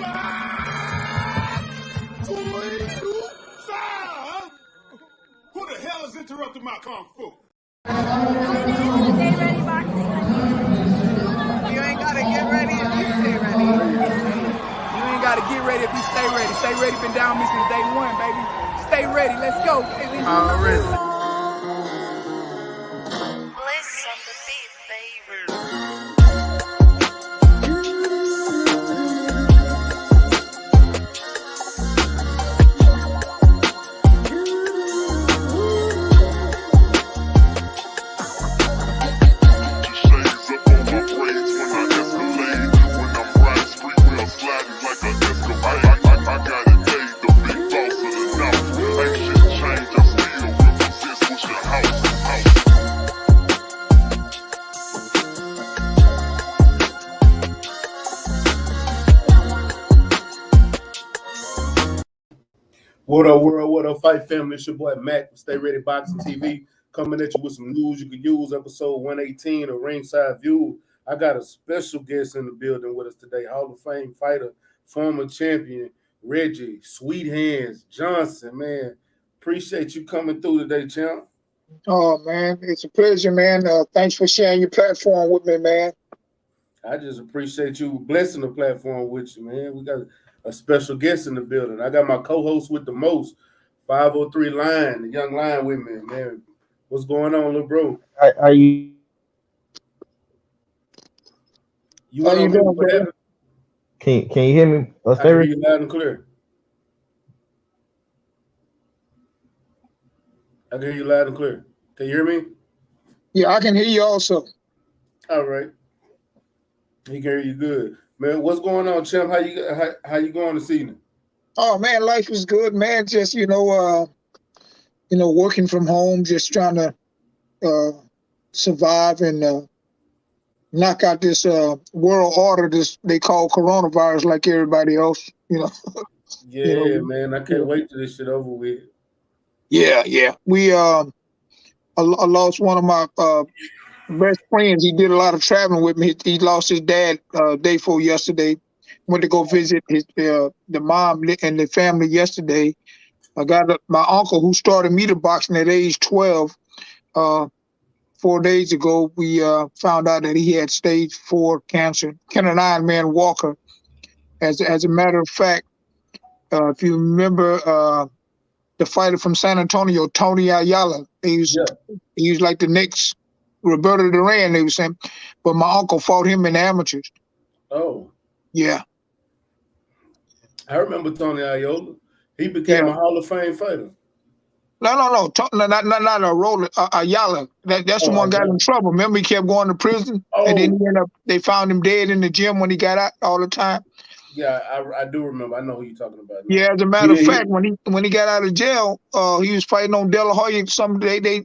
Who the hell is interrupting my kung fu? Stay ready boxing. You ain't gotta get ready if you stay ready. You ain't gotta get ready if you stay ready. Stay ready been down me since day one, baby. Stay ready, let's go. Already. What up, world? What up, fight family? It's your boy Mac with StayReadyBoxingTV coming at you with some news you could use. Episode 118 of RingSide View. I got a special guest in the building with us today. Hall of Fame fighter, former champion, Reggie, Sweet Hands Johnson. Man, appreciate you coming through today, champ. Oh, man, it's a pleasure, man. Thanks for sharing your platform with me, man. I just appreciate you blessing the platform with you, man. We got a special guest in the building. I got my co-host with the most, 503 Lion, the young Lion with me, man. What's going on, little bro? Are you? How you doing, bro? Can you hear me? I can hear you loud and clear. I can hear you loud and clear. Can you hear me? Yeah, I can hear you also. All right. He can hear you good. Man, what's going on, champ? How you going this evening? Oh, man, life is good, man. Just, working from home, just trying to survive and knock out this world order this they call coronavirus like everybody else, Yeah, man, I can't wait till this shit over with. Yeah. We I lost one of my best friends. He did a lot of traveling with me. He lost his dad day before yesterday. Went to go visit his the mom and the family yesterday. I got my uncle who started me to boxing at age 12. 4 days ago, we found out that he had stage 4 cancer. Kenneth Ironman Walker. As a matter of fact, if you remember the fighter from San Antonio, Tony Ayala, he was like the next Roberto Duran, they were saying, but my uncle fought him in amateurs. Oh. Yeah. I remember Tony Ayala. He became a Hall of Fame fighter. No, not a roller. Ayala. That's the one got in trouble. Remember, he kept going to prison, and then they found him dead in the gym when he got out all the time. Yeah, I do remember. I know who you're talking about now. Yeah, as a matter of fact, when he got out of jail, he was fighting on De La Hoya.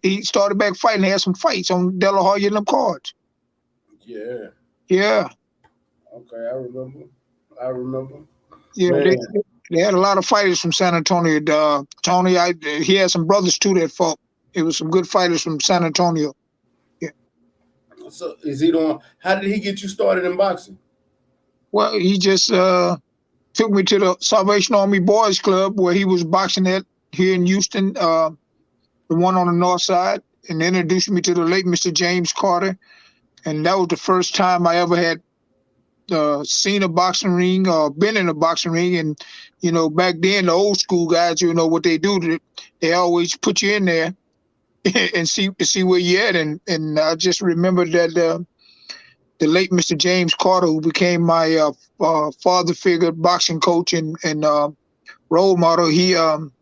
He started back fighting. Had some fights on De La Hoya and them cards. Yeah. Yeah. Okay, I remember. Yeah, they had a lot of fighters from San Antonio. Tony, he had some brothers too that fought. It was some good fighters from San Antonio. Yeah. So how did he get you started in boxing? Well, he just took me to the Salvation Army Boys Club where he was boxing at here in Houston, the one on the north side, and introduced me to the late Mr. James Carter. And that was the first time I ever had seen a boxing ring or been in a boxing ring. And, back then, the old school guys, what they do, they always put you in there and see where you're at. And I just remember that the late Mr. James Carter, who became my father figure, boxing coach and role model, he when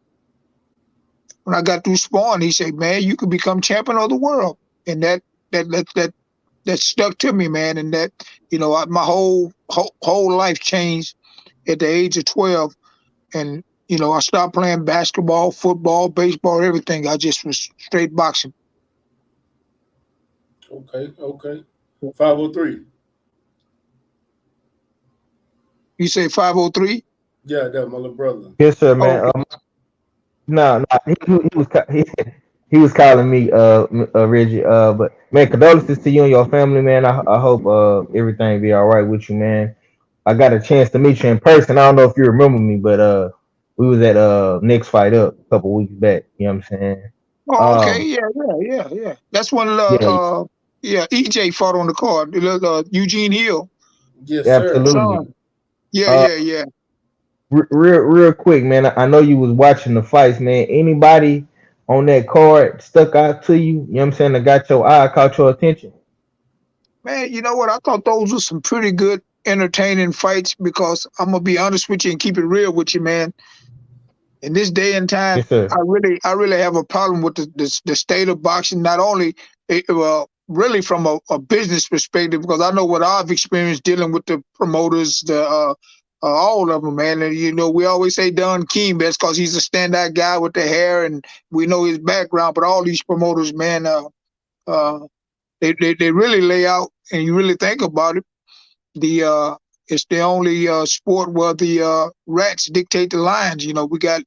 I got through sparring, he said, "Man, you could become champion of the world," and that stuck to me, man. And that my whole life changed at the age of 12, and I stopped playing basketball, football, baseball, everything. I just was straight boxing. Okay. 503. You say 503? Yeah, that's my little brother. Yes, sir, man. No, he was calling me Reggie. But man, condolences to you and your family, man. I hope everything be all right with you, man. I got a chance to meet you in person. I don't know if you remember me, but we was at Next Fight Up a couple weeks back. You know what I'm saying? Oh, okay, Um, yeah. That's when yeah, EJ fought on the card. Eugene Hill, Yes, sir. absolutely. son. Yeah, Uh, yeah, yeah. real quick, man. I know you was watching the fights, man. Anybody on that card stuck out to you? You know what I'm saying? That got your eye, caught your attention. Man, you know what? I thought those were some pretty good, entertaining fights because I'm gonna be honest with you and keep it real with you, man. In this day and time, Yes, sir. I really have a problem with the state of boxing. Not only, well, really from a business perspective, because I know what I've experienced dealing with the promoters, all of them, man. And we always say Don King best because he's a standout guy with the hair, and we know his background. But all these promoters, man, uh, they really lay out, and you really think about it, it's the only sport where the rats dictate the lines. We got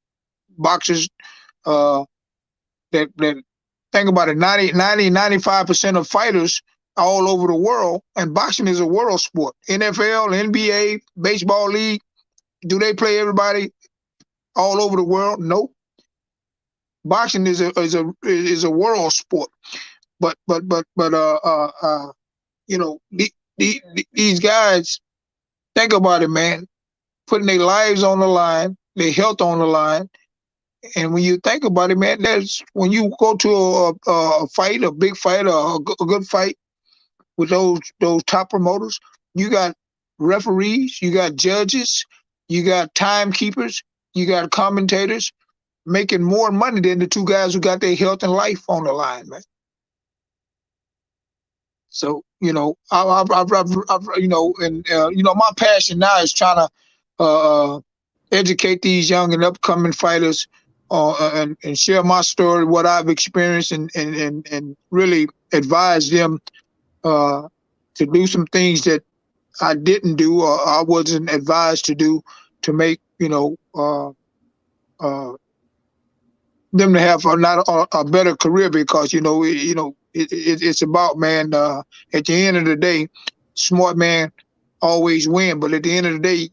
boxers uh, that think about it, 95% of fighters all over the world, and boxing is a world sport. NFL, NBA, baseball league, do they play everybody all over the world? Nope. Boxing is a world sport. But these guys, think about it, man, putting their lives on the line, their health on the line. And when you think about it, man, when you go to a fight, a big fight, a good fight with those top promoters, you got referees, you got judges, you got timekeepers, you got commentators making more money than the two guys who got their health and life on the line, man. So I've my passion now is trying to educate these young and upcoming fighters, and share my story, what I've experienced, and really advise them to do some things that I didn't do or I wasn't advised to do to make them to have a better career, because it's about, man, at the end of the day, smart man always win. But at the end of the day,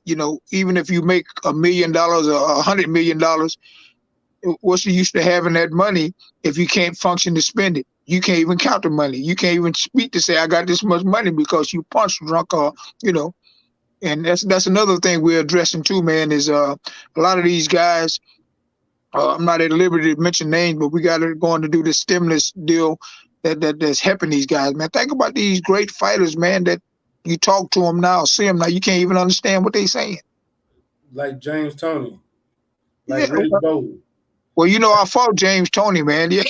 even if you make $1 million or $100 million, what's the use to having that money if you can't function to spend it? You can't even count the money. You can't even speak to say I got this much money because you punch drunk, or and that's another thing we're addressing too, man, is a lot of these guys, I'm not at liberty to mention names, but we got to going to do this stimulus deal that's helping these guys, man. Think about these great fighters, man, that you talk to them now, see them now, you can't even understand what they're saying. Like James Toney, Yeah. like Riddick Bowe. Well, I fought James Toney, man. Yeah.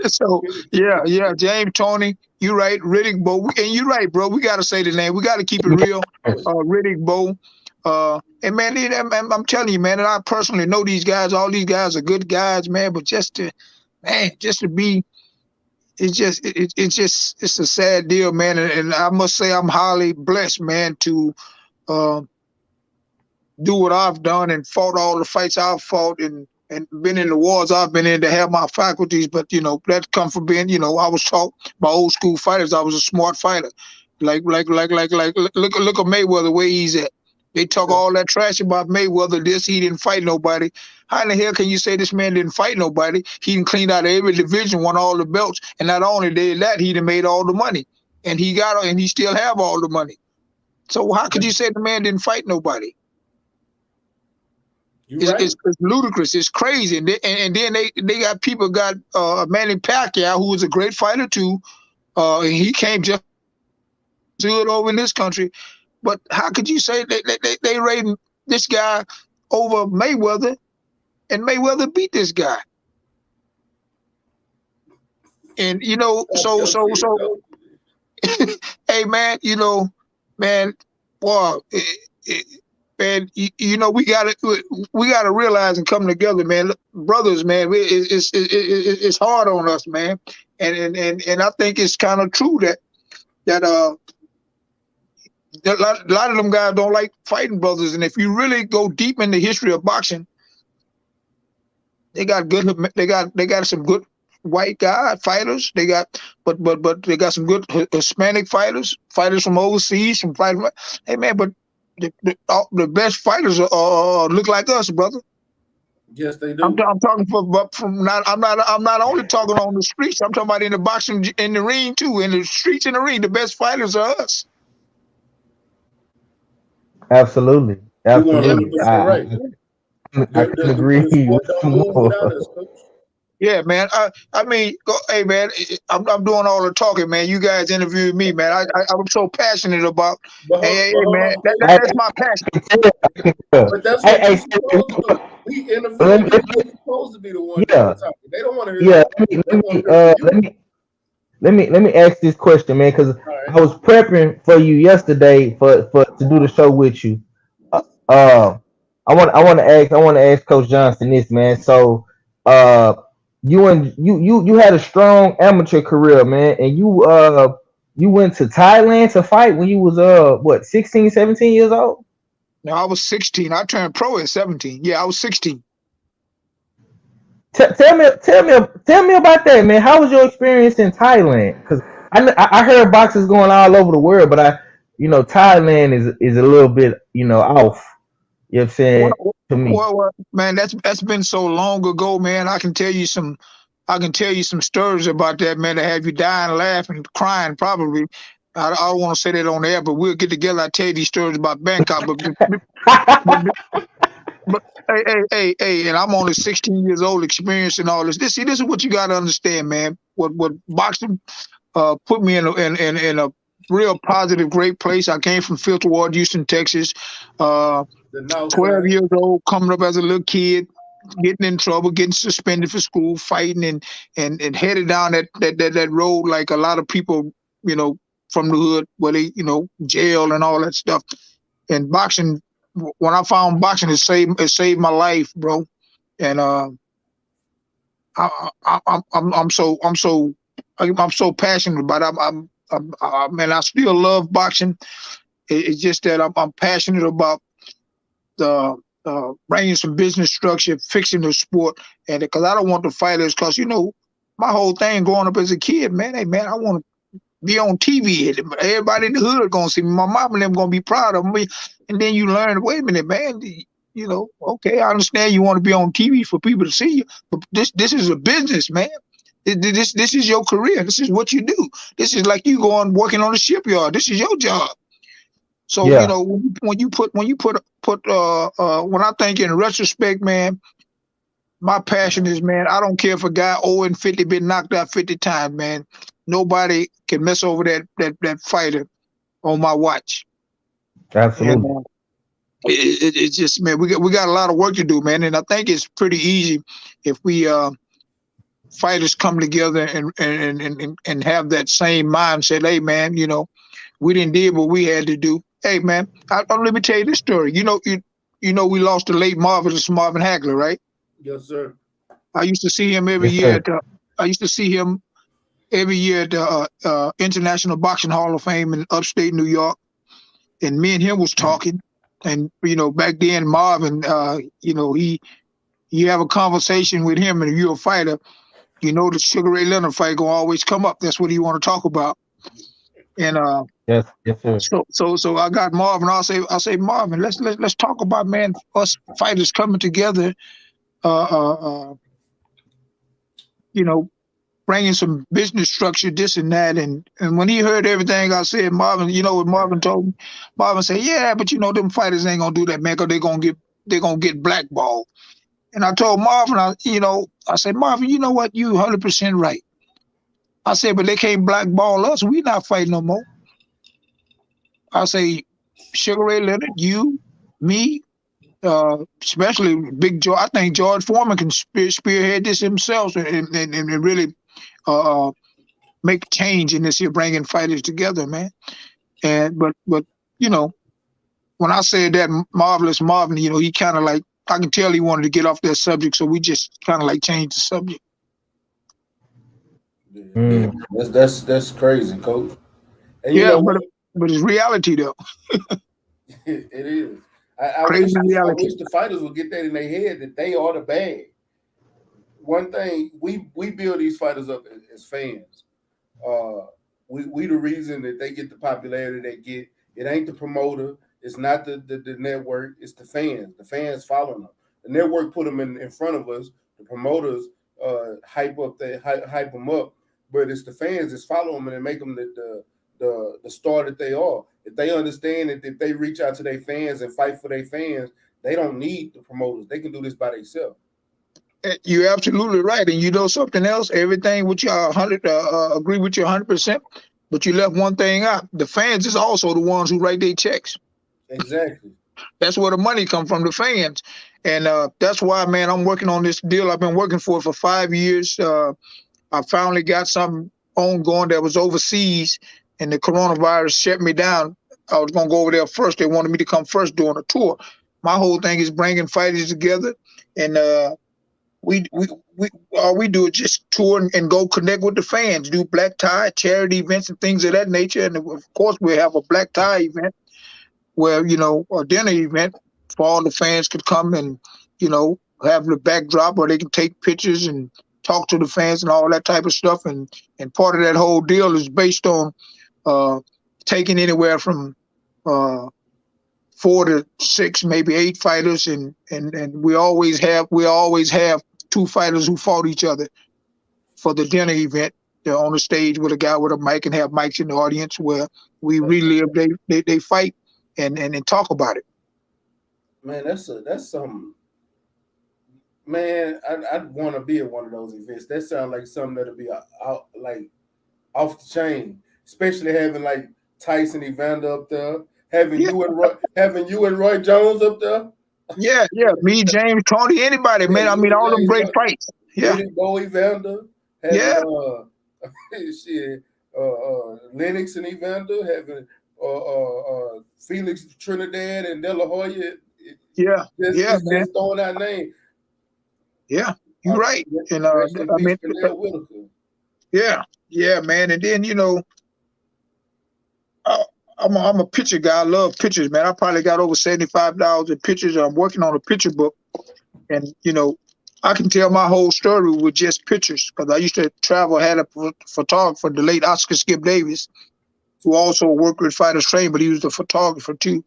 So yeah, James Toney. You're right, Riddick Bowe, and you're right, bro. We got to say the name. We got to keep it real. Riddick Bowe. And man, I'm telling you, man, and I personally know these guys. All these guys are good guys, man. But just to be, it's a sad deal, man. And I must say, I'm highly blessed, man, to do what I've done and fought all the fights I've fought, and been in the wars I've been in, to have my faculties. But that come from being, I was taught by old school fighters. I was a smart fighter. Like look at Mayweather, the way he's at. They talk all that trash about Mayweather. He didn't fight nobody. How in the hell can you say this man didn't fight nobody? He done cleaned out every division, won all the belts, and not only did that, he done made all the money, and he still have all the money. So how could you say the man didn't fight nobody? It's ludicrous. It's crazy. And then they got people got Manny Pacquiao, who was a great fighter too. And he came just good over in this country. But how could you say they rating this guy over Mayweather, and Mayweather beat this guy? And so hey, man, man, boy, man, we gotta realize and come together, man. Brothers, man, it's hard on us, man. And I think it's kind of true that a lot of them guys don't like fighting brothers. And if you really go deep in the history of boxing, they got some good white guy fighters. They got, but they got some good Hispanic fighters from overseas, from fighters. Hey, man, but the best fighters look like us, brother. Yes, they I'm do. talking from not. I'm not only talking on the streets. I'm talking about in the boxing, in the ring too. In the streets, in the ring, the best fighters are us. Absolutely. You're Yeah, 100% Absolutely. right. I couldn't agree The sport with don't you move without more. us, coach. yeah, man. I mean, hey, man. I'm doing all the talking, man. You guys interviewed me, man. I'm so passionate about. But Hey, hold man. on, coach. Hey, That's my passion. But that's hey, what hey, you're supposed to. We let interviewing me, you. You're supposed to be the one doing yeah, the talking. They don't want to hear yeah. you. They want to hear from Let you. me let me ask this question, man, because All right. I was prepping for you yesterday for to do the show with you. Uh, uh, I want to ask Coach Johnson this, man. So, uh, you had a strong amateur career, man, and you went to Thailand to fight when you was what 16, 17 years old. No, I was 16. I turned pro at 17. Yeah, I was 16. Tell me about that, man. How was your experience in Thailand? Because I heard boxers going all over the world, but Thailand is a little bit off. You know what I'm saying to me. Man, that's been so long ago, man. I can tell you some stories about that, man, to have you dying, laughing, crying, probably. I don't want to say that on air, but we'll get together. I'll tell you these stories about Bangkok. But, but hey, and I'm only 16 years old, experiencing all this. This is what you got to understand, man. What boxing put me in a real positive, great place. I came from Filter Ward, Houston, Texas. The North 12 side. years old, coming up as a little kid, getting in trouble, getting suspended for school, fighting and headed down that road like a lot of people, from the hood where they, jail and all that stuff. And boxing, when I found boxing, it saved my life, bro. And I'm so passionate about it. Man, I still love boxing. It's just that I'm passionate about the bringing some business structure, fixing the sport, and because I don't want the fighters, because my whole thing growing up as a kid, man, hey man, I want to be on TV. Everybody in the hood gonna see me. My mom and them gonna be proud of me. And then you learn, wait a minute, man. Okay, I understand you want to be on TV for people to see you, but this is a business, man. This is your career. This is what you do. This is like you going working on a shipyard. This is your job. So Yeah, when I think in retrospect, man, my passion is, man, I don't care if a guy 0-50 been knocked out 50 times, man. Nobody can mess over that fighter on my watch. And absolutely. it's just, man, we got a lot of work to do, man. And I think it's pretty easy if we fighters come together and have that same mindset. Hey, man, we didn't did what we had to do. Hey, man, let me tell you this story. We lost the late Marvin Hagler, right? Yes, sir. I used to see him every Yes, year sir. at the, I used to see him every year at the International Boxing Hall of Fame in upstate New York, and me and him was talking. And back then Marvin, you have a conversation with him, and if you're a fighter, the Sugar Ray Leonard fight gonna always come up. That's what you want to talk about. And Yes, sir. so I got Marvin. I say Marvin, let's talk about, man, us fighters coming together. You know, bringing some business structure, this and that. And when he heard everything I said, Marvin, you know what Marvin told me? Marvin said, yeah, but them fighters ain't gonna do that, man, because they're gonna get blackballed. And I told Marvin, I said, Marvin, you know what? You 100% right. I said, but they can't blackball us. We not fighting no more. I say, Sugar Ray Leonard, you, me, especially Big George. I think George Foreman can spearhead this himself and really uh, make change in this here, bringing fighters together, man. And but you know, when I said that, Marvelous Marvin, he kind of like, I can tell he wanted to get off that subject, so we just kind of like changed the subject. Yeah, that's crazy, coach. And you Yeah, know what? but it's reality though. It is. I Crazy wish I reality. wish the fighters would get that in their head that they are the bad. One thing we build these fighters up as fans. Uh, we the reason that they get the popularity they get. It ain't the promoter. It's not the network. It's the fans. The fans following them. The network put them in front of us. The promoters hype them up, but it's the fans that follow them and make them the star that they are. If they understand that if they reach out to their fans and fight for their fans, they don't need the promoters. They can do this by themselves. You're absolutely right. And you know something else? Everything with you, agree with you 100%. But you left one thing out. The fans is also the ones who write their checks. Exactly. That's where the money comes from, the fans. And that's why, man, I'm working on this deal. I've been working for 5 years. I finally got something ongoing that was overseas, and the coronavirus shut me down. I was going to go over there first. They wanted me to come first during a tour. My whole thing is bringing fighters together, and we all we do is just tour and go connect with the fans, do black tie charity events and things of that nature. And of course, we have a black tie event where, you know, a dinner event for all the fans could come and, you know, have the backdrop where they can take pictures and talk to the fans and all that type of stuff. And part of that whole deal is based on taking anywhere from 4 to 6, maybe 8 fighters, and we always have 2 fighters who fought each other for the dinner event. They're on the stage with a guy with a mic and have mics in the audience where we relive they fight and talk about it. Man, that's something. Man, I'd want to be at one of those events. That sounds like something that'll be like off the chain, especially having like Tyson Evander up there, having you and Roy Jones up there. Yeah, me, James, Tony, anybody, man. I mean, all them great fights. Yeah, Bo Evander, having, shit, Lennox and Evander, having Felix Trinidad and De La Hoya. Just throwing that name. Yeah, you're right. And I mean, yeah, man. And then, you know, I'm a picture guy. I love pictures, man. I probably got over $75 in pictures. I'm working on a picture book, and you know, I can tell my whole story with just pictures because I used to travel. Had a photographer, the late Oscar Skip Davis, who also worked with Fighters Train, but he was the photographer too.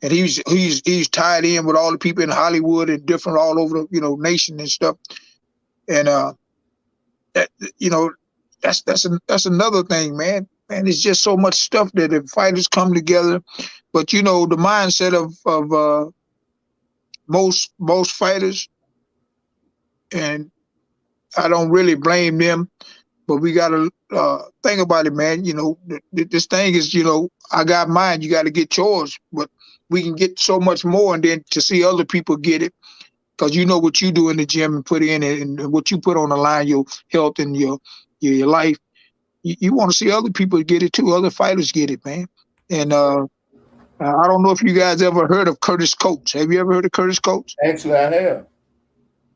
And he's tied in with all the people in Hollywood and different all over the, you know, nation and stuff. And that, you know, that's another thing, man. And it's just so much stuff that if fighters come together, but you know, the mindset of most fighters, and I don't really blame them, but we gotta think about it, man. You know, this thing is, you know, I got mine, you got to get yours, but we can get so much more, and then to see other people get it, because you know what you do in the gym and put in it, and what you put on the line, your health and your life. You want to see other people get it too, other fighters get it, man. And I don't know if you guys ever heard of Curtis Coates. Have you ever heard of Curtis Coates? Actually, I have.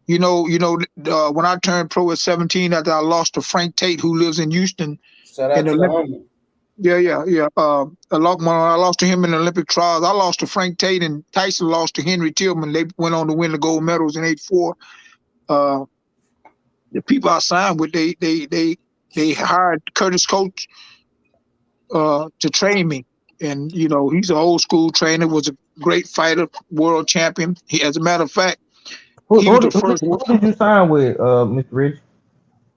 You know, when I turned pro at 17, after I lost to Frank Tate, who lives in Houston. Shout out to the homie. Yeah. When I lost to him in the Olympic trials, I lost to Frank Tate, and Tyson lost to Henry Tillman. They went on to win the gold medals in '84. The people I signed with, they hired Curtis Coates to train me. And, you know, he's an old school trainer, was a great fighter, world champion. As a matter of fact, he was the first. What did you sign with, Mr. Reggie?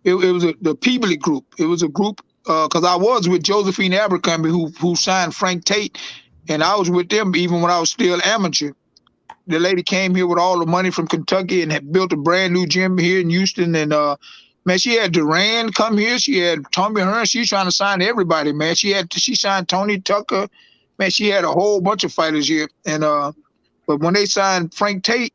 It was the Peebly Group. It was a group, because I was with Josephine Abercrombie, who signed Frank Tate, and I was with them even when I was still amateur. The lady came here with all the money from Kentucky and had built a brand new gym here in Houston. And man, she had Durand come here. She had Tommy Hearn. She's trying to sign everybody, man. She signed Tony Tucker. Man, she had a whole bunch of fighters here. And but when they signed Frank Tate,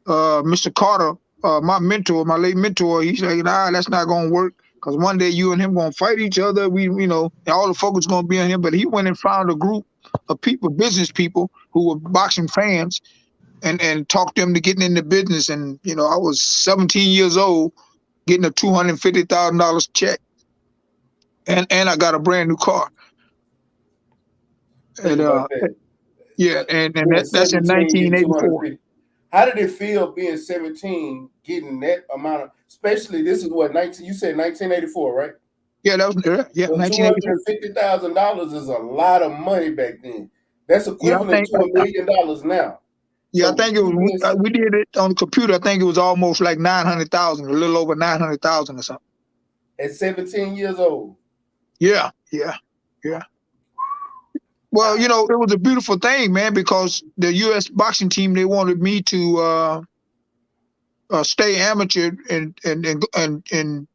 Mr. Carter, my late mentor, he's like, nah, that's not gonna work, because one day you and him gonna fight each other. We, you know, all the focus gonna be on him. But he went and found a group of people, business people who were boxing fans, and talked them to getting into business. And you know, I was 17 years old, getting a $250,000 check, and I got a brand new car. And that's in 1984. How did it feel being 17, getting that amount of, especially this is what, you said 1984, right? Yeah, that was, yeah, so $250,000 is a lot of money back then. That's Yeah, I equivalent think to $1 million now. yeah, I So think it was we did it on the computer. I think it was almost like 900,000, a little over 900,000 or something. at 17 years old. Yeah. Well, you know, it was a beautiful thing, man, because the U.S. boxing team, they wanted me to stay amateur and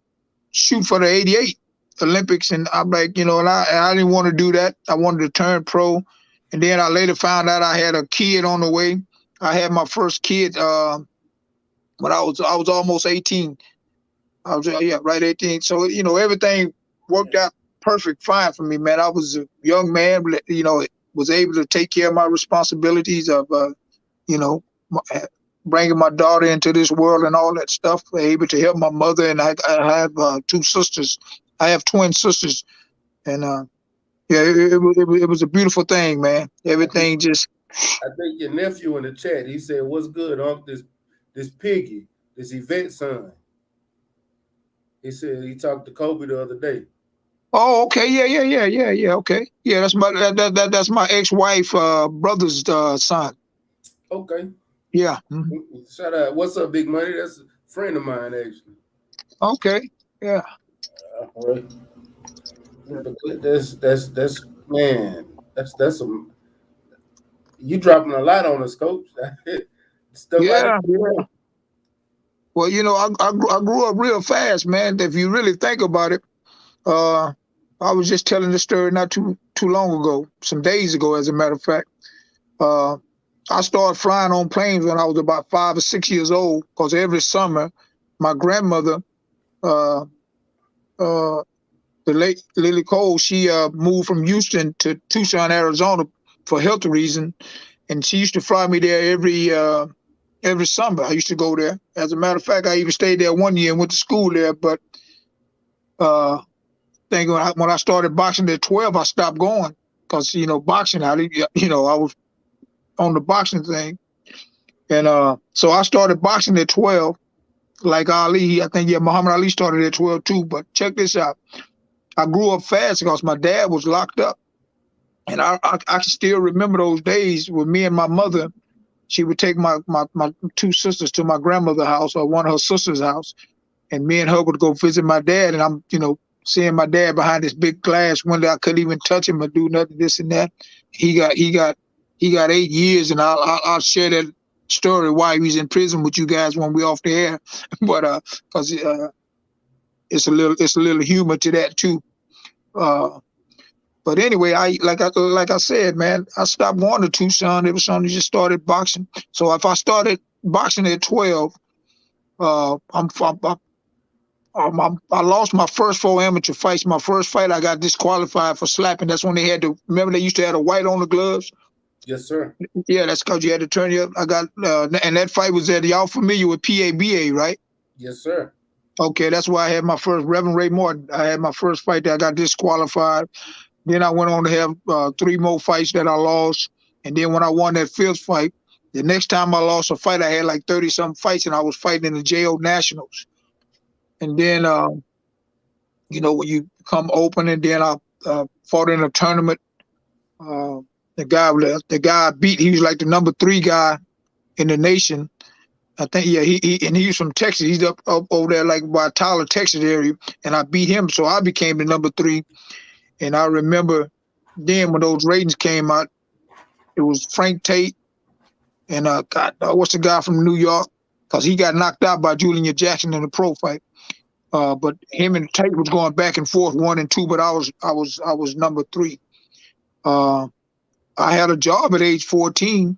shoot for the '88 Olympics, and I'm like, you know, and I didn't want to do that. I wanted to turn pro, and then I later found out I had a kid on the way. I had my first kid when I was almost 18. I was right 18. So you know, everything worked out perfect, fine for me, man. I was a young man, you know, was able to take care of my responsibilities of, you know, bringing my daughter into this world and all that stuff. Able to help my mother, and I have two sisters. I have twin sisters, and yeah, it was a beautiful thing, man. Everything just. I think your nephew in the chat, he said, "What's good, Unc? This Piggy, this Yvette son." He said he talked to Kobe the other day. Oh, okay, yeah. Okay, yeah, that's my ex-wife brother's son. Okay. Yeah. Shout out. What's up, Big Money? That's a friend of mine, actually. Okay. Yeah. All right. That's man. That's some. You dropping a lot on us, Coach. Stuff Yeah. yeah. Well, you know, I grew up real fast, man. If you really think about it, I was just telling this story not too long ago, some days ago, as a matter of fact. I started flying on planes when I was about 5 or 6 years old, because every summer, my grandmother, the late Lily Cole, she moved from Houston to Tucson, Arizona, for health reasons, and she used to fly me there every summer. I used to go there. As a matter of fact, I even stayed there one year and went to school there. But when I started boxing at 12, I stopped going because, you know, boxing, I was on the boxing thing. And so I started boxing at 12, like Ali. I think, Muhammad Ali started at 12 too. But check this out. I grew up fast because my dad was locked up. And I still remember those days with me and my mother. She would take my two sisters to my grandmother's house or one of her sister's house. And me and her would go visit my dad. And I'm, you know, seeing my dad behind this big glass window. I couldn't even touch him or do nothing, this and that. He got 8 years, and I'll share that story why he was in prison with you guys when we're off the air. But because it's a little humor to that too. But anyway, like I said, man, I stopped going to Tucson. It was something just started boxing. So if I started boxing at 12, I lost my first 4 amateur fights. My first fight, I got disqualified for slapping. That's when they used to have a white on the gloves. Yes, sir. Yeah, that's because you had to turn your. I got, and that fight was at. Y'all familiar with PABA, right? Yes, sir. Okay, that's why I had my first Reverend Ray Morton. I had my first fight that I got disqualified. Then I went on to have 3 more fights that I lost. And then when I won that 5th fight, the next time I lost a fight, I had like 30-something fights, and I was fighting in the JO Nationals. And then, you know, when you come open, and then I fought in a tournament. The guy I beat, he was like the number 3 guy in the nation. I think, yeah, he was from Texas. He's up over there like by Tyler, Texas area. And I beat him, so I became the number 3. And I remember then when those ratings came out, it was Frank Tate and what's the guy from New York? Because he got knocked out by Julian Jackson in the pro fight. But him and Tate was going back and forth 1 and 2, but I was number 3. I had a job at age 14,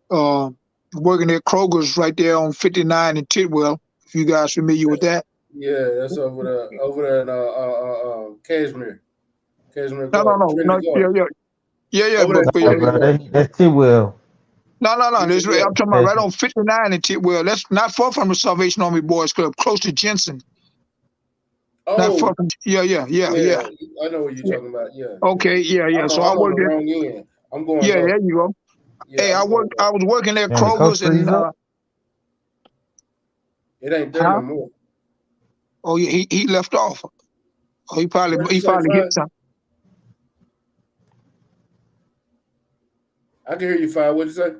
working at Kroger's right there on 59 in Tidwell. If you guys familiar with that. Yeah, that's over there in Cashmere. No. Yeah. That's Tidwell. No. I'm talking about right on 59 in Tidwell. That's not far from the Salvation Army Boys Club, close to Jensen. Oh, not far from, yeah. I know what you're talking about. Yeah. Okay, yeah. So I worked there. Wrong end. I'm going. Yeah, there you go. Yeah, hey, I was working at Kroger's and. It ain't there no more. Oh yeah, he left off. Oh, he probably hit something. I can hear you fine. What'd you say?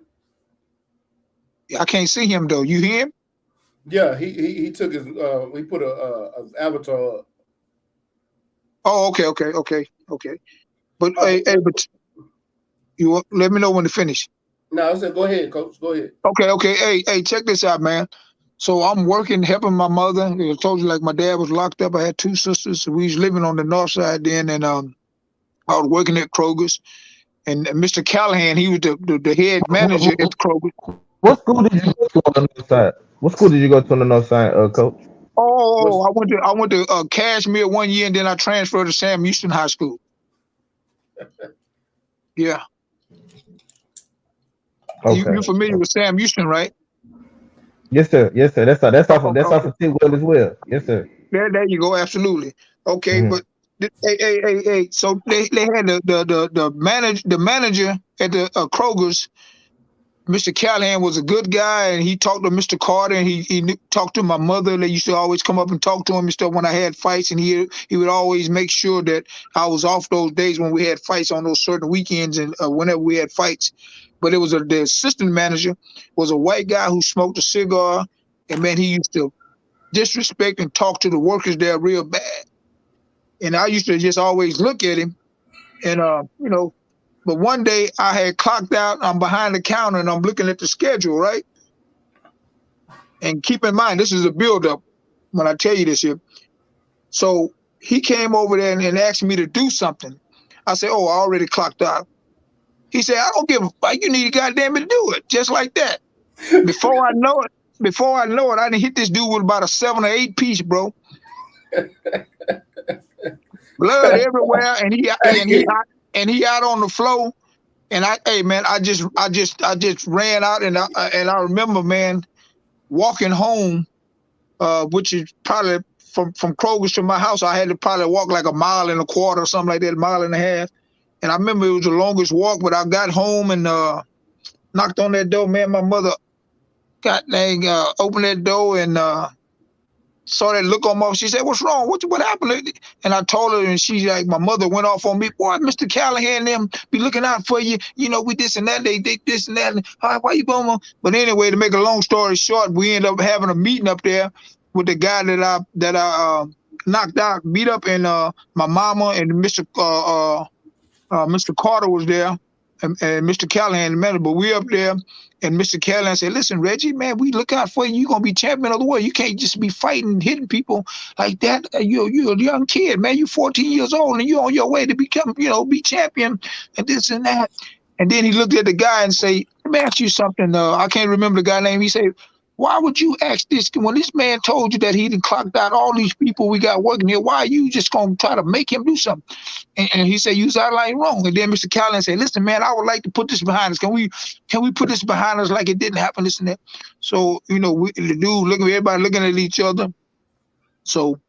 I can't see him though. You hear him? Yeah, he took his he put a avatar up. Oh, okay. But but you let me know when to finish. No, I said go ahead, coach. Go ahead. Okay. Hey, check this out, man. So I'm working, helping my mother. I told you, like, my dad was locked up. I had two sisters. So we was living on the north side then, and I was working at Kroger's. And Mr. Callahan, he was the head manager at Kroger. What school did you go to on the north side? What school did you go to on the north side, coach? Oh, I went to Cashmere one year, and then I transferred to Sam Houston High School. Yeah. Okay. You familiar with Sam Houston, right? Yes, sir. That's off of Tidwell as well. Yes, sir. There you go. Absolutely. Okay, Mhm. but hey. So they had the manager at the Kroger's. Mr. Callahan was a good guy, and he talked to Mr. Carter, and he talked to my mother. They used to always come up and talk to him and stuff when I had fights, and he would always make sure that I was off those days when we had fights on those certain weekends and whenever we had fights. But it was the assistant manager was a white guy who smoked a cigar, and man, he used to disrespect and talk to the workers there real bad. And I used to just always look at him, and But one day I had clocked out. I'm behind the counter and I'm looking at the schedule, right? And keep in mind, this is a buildup when I tell you this here. So he came over there and asked me to do something. I said, "Oh, I already clocked out." He said, "I don't give a fuck. You need to goddamn it do it." Just like that. Before I know it, I didn't hit this dude with about a 7 or 8 piece, bro. Blood everywhere, and he out on the floor. And I just ran out, and I remember, man, walking home, which is probably from Kroger's to my house. I had to probably walk like a mile and a quarter or something like that, a mile and a half. And I remember it was the longest walk, but I got home and knocked on that door. Man, my mother opened that door and saw that look on my face. She said, "What's wrong? What happened?" And I told her, and she's like, my mother went off on me. "Boy, Mr. Callahan, them be looking out for you. You know, we this and that, they this and that. And, why you going?" But anyway, to make a long story short, we ended up having a meeting up there with the guy that I knocked out, beat up, and my mama and Mr. Carter was there, and Mr. Callahan, the manager. But we up there. And Mr. Callahan said, "Listen, Reggie, man, we look out for you. You're going to be champion of the world. You can't just be fighting, hitting people like that. You're a young kid, man. You're 14 years old, and you're on your way to become, be champion and this and that." And then he looked at the guy and say, "Let me ask you something. I can't remember the guy's name." He said, "Why would you ask this? When this man told you that he done clocked out all these people we got working here, why are you just going to try to make him do something?" And he said, "You was outlining wrong." And then Mr. Callahan said, "Listen, man, I would like to put this behind us. Can we put this behind us like it didn't happen, this and that?" So, the dude everybody looking at each other. So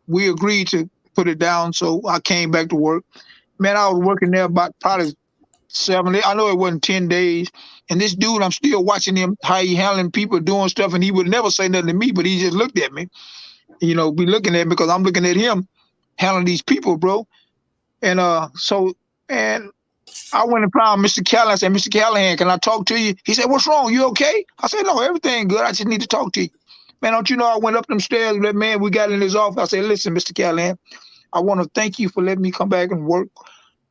we agreed to put it down. So I came back to work. Man, I was working there about probably 7 days. I know it wasn't 10 days. And this dude, I'm still watching him, how he handling people, doing stuff, and he would never say nothing to me, but he just looked at me. Be looking at me because I'm looking at him handling these people, bro. And I went and found Mr. Callahan. I said, "Mr. Callahan, can I talk to you?" He said, "What's wrong? You okay?" I said, "No, everything good. I just need to talk to you." "Man, don't you know I went up them stairs with that man? We got in his office." I said, "Listen, Mr. Callahan, I want to thank you for letting me come back and work."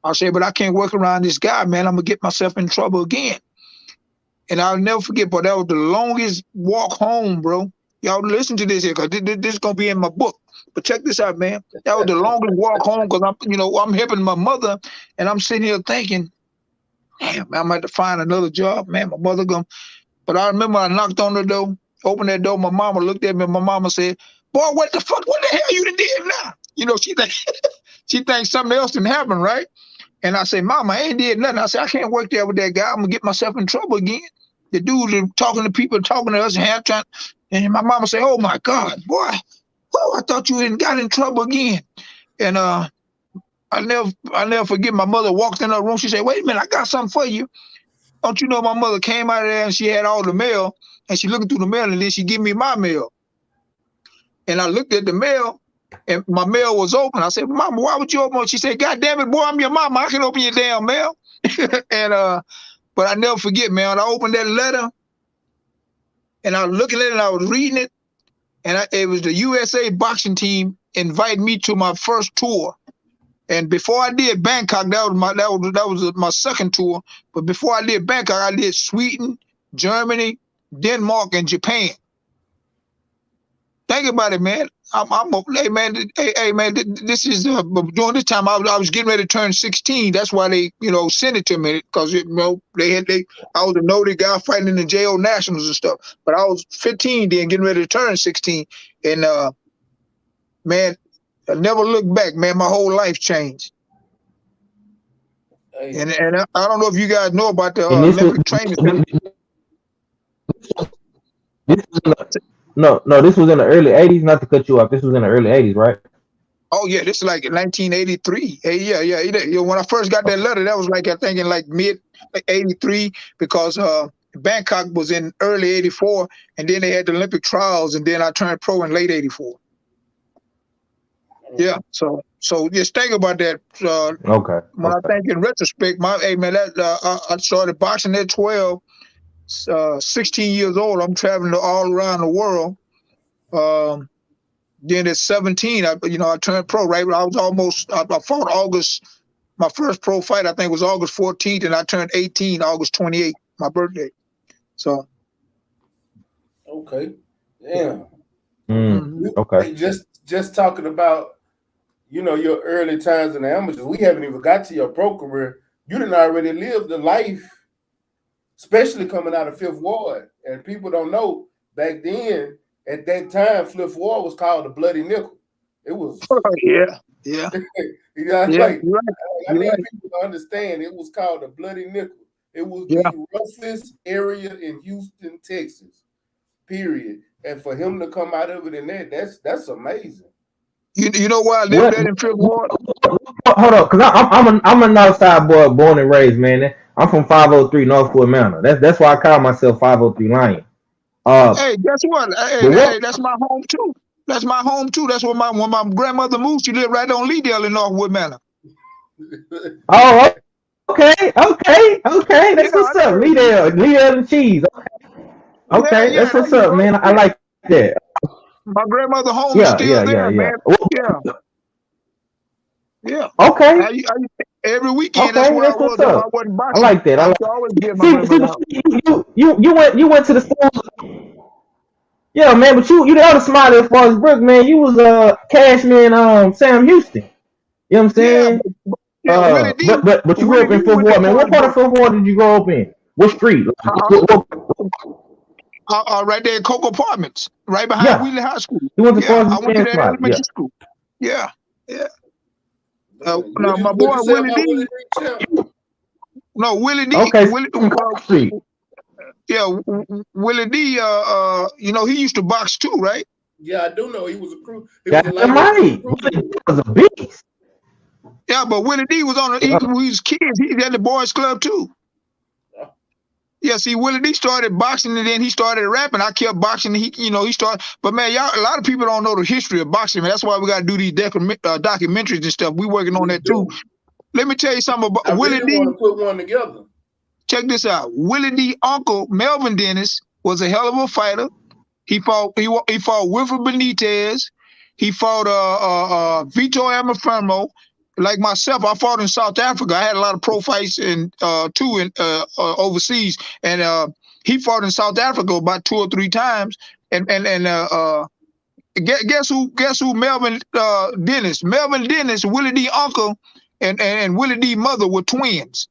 I said, "But I can't work around this guy, man. I'm going to get myself in trouble again." And I'll never forget, but that was the longest walk home, bro. Y'all listen to this here, because this is going to be in my book. But check this out, man. That was the longest walk home because I'm helping my mother, and I'm sitting here thinking, damn, I'm going to have to find another job, man. My mother going. But I remember I knocked on the door, opened that door. My mama looked at me, and my mama said, "Boy, what the hell you done did now?" She thinks something else didn't happen, right? And I say, "Mama, I ain't did nothing." I said, "I can't work there with that guy. I'm going to get myself in trouble again." The dude is talking to people, talking to us, and my mama said, "Oh, my God, boy. Whoa, I thought you hadn't got in trouble again." And I never forget, my mother walked in her room. She said, "Wait a minute, I got something for you." Don't you know, my mother came out of there and she had all the mail, and she looking through the mail, and then she give me my mail. And I looked at the mail, and my mail was open. I said, "Mama, why would you open it?" She said, "God damn it, boy, I'm your mama. I can open your damn mail." And But I never forget, man. When I opened that letter, and I was looking at it, and I was reading it, and it was the USA boxing team invited me to my first tour. And before I did Bangkok, that was my second tour. But before I did Bangkok, I did Sweden, Germany, Denmark, and Japan. Think about it, man. Hey man, this is during this time I was getting ready to turn 16. That's why they, sent it to me, because I was a noted guy fighting in the JO Nationals and stuff. But I was 15 then, getting ready to turn 16, and man, I never looked back, man. My whole life changed. Hey. And I don't know if you guys know about the Olympic training. This was in the early 80s. Not to cut you off. This was in the early 80s, right? Oh yeah, this is like 1983. Yeah. When I first got that letter, that was like, I think in like mid 83, because Bangkok was in early 84, and then they had the Olympic trials, and then I turned pro in late 84. Yeah, so just think about that. Okay. When I think in retrospect, I started boxing at 12. 16 years old, I'm traveling all around the world. Then at 17, I turned pro. Right, I fought August. My first pro fight, I think, was August 14th, and I turned 18 August 28th, my birthday. So. Okay. Yeah. Okay. Just talking about, your early times in the amateurs. We haven't even got to your pro career. You didn't already live the life, especially coming out of Fifth Ward. And people don't know, back then, at that time, Fifth Ward was called the Bloody Nickel. It was. Yeah. I need people to understand, it was called the Bloody Nickel. It was the roughest area in Houston, Texas, period. And for him to come out of it in that, that's amazing. You know why I lived there in Fifth Ward? Hold up, because I'm a Northside boy, born and raised, man. I'm from 503 Northwood Manor. That's why I call myself 503 Lion. Hey, guess what? Hey, that's my home too. That's my home too. That's where when my grandmother moved, she lived right on Leedale in Northwood Manor. Oh, okay. That's what's up. Leedale and cheese. Okay, that's what's up, man. I like that. My grandmother home is still there, man. Yeah. Okay. Every weekend, that's where I was. If I wasn't boxing, I like that. I always give my grandmother. You went to the school. Yeah, man, but you the other smiley as far as Brooke, man. You was Cashman, Sam Houston. You know what I'm saying? But you grew up in Fifth Ward, man. What part of Fifth Ward did you grow up in? What street? Right there in Coke Apartments, right behind Wheeling High School. You went to I went to that elementary school. Yeah. Now my boy Willie D. No, Willie D. Okay. Street. Willie D. He used to box too, right? Yeah, I do know he was a crew. He was a beast. Yeah, but Willie D was he was kids. He had the boys club too. Yeah, see, Willie D started boxing, and then he started rapping. I kept boxing. He started. But man, a lot of people don't know the history of boxing, man. That's why we got to do these documentaries and stuff. We working on that too. Let me tell you something about Willie D. Want to put one together. Check this out. Willie D. Uncle Melvin Dennis was a hell of a fighter. He fought Wilfred Benitez. He fought Vito Amafermo. Like myself, I fought in South Africa. I had a lot of pro fights overseas, and he fought in South Africa about 2 or 3 times. And guess who? Melvin Dennis. Melvin Dennis, Willie D. uncle, and Willie D. mother were twins.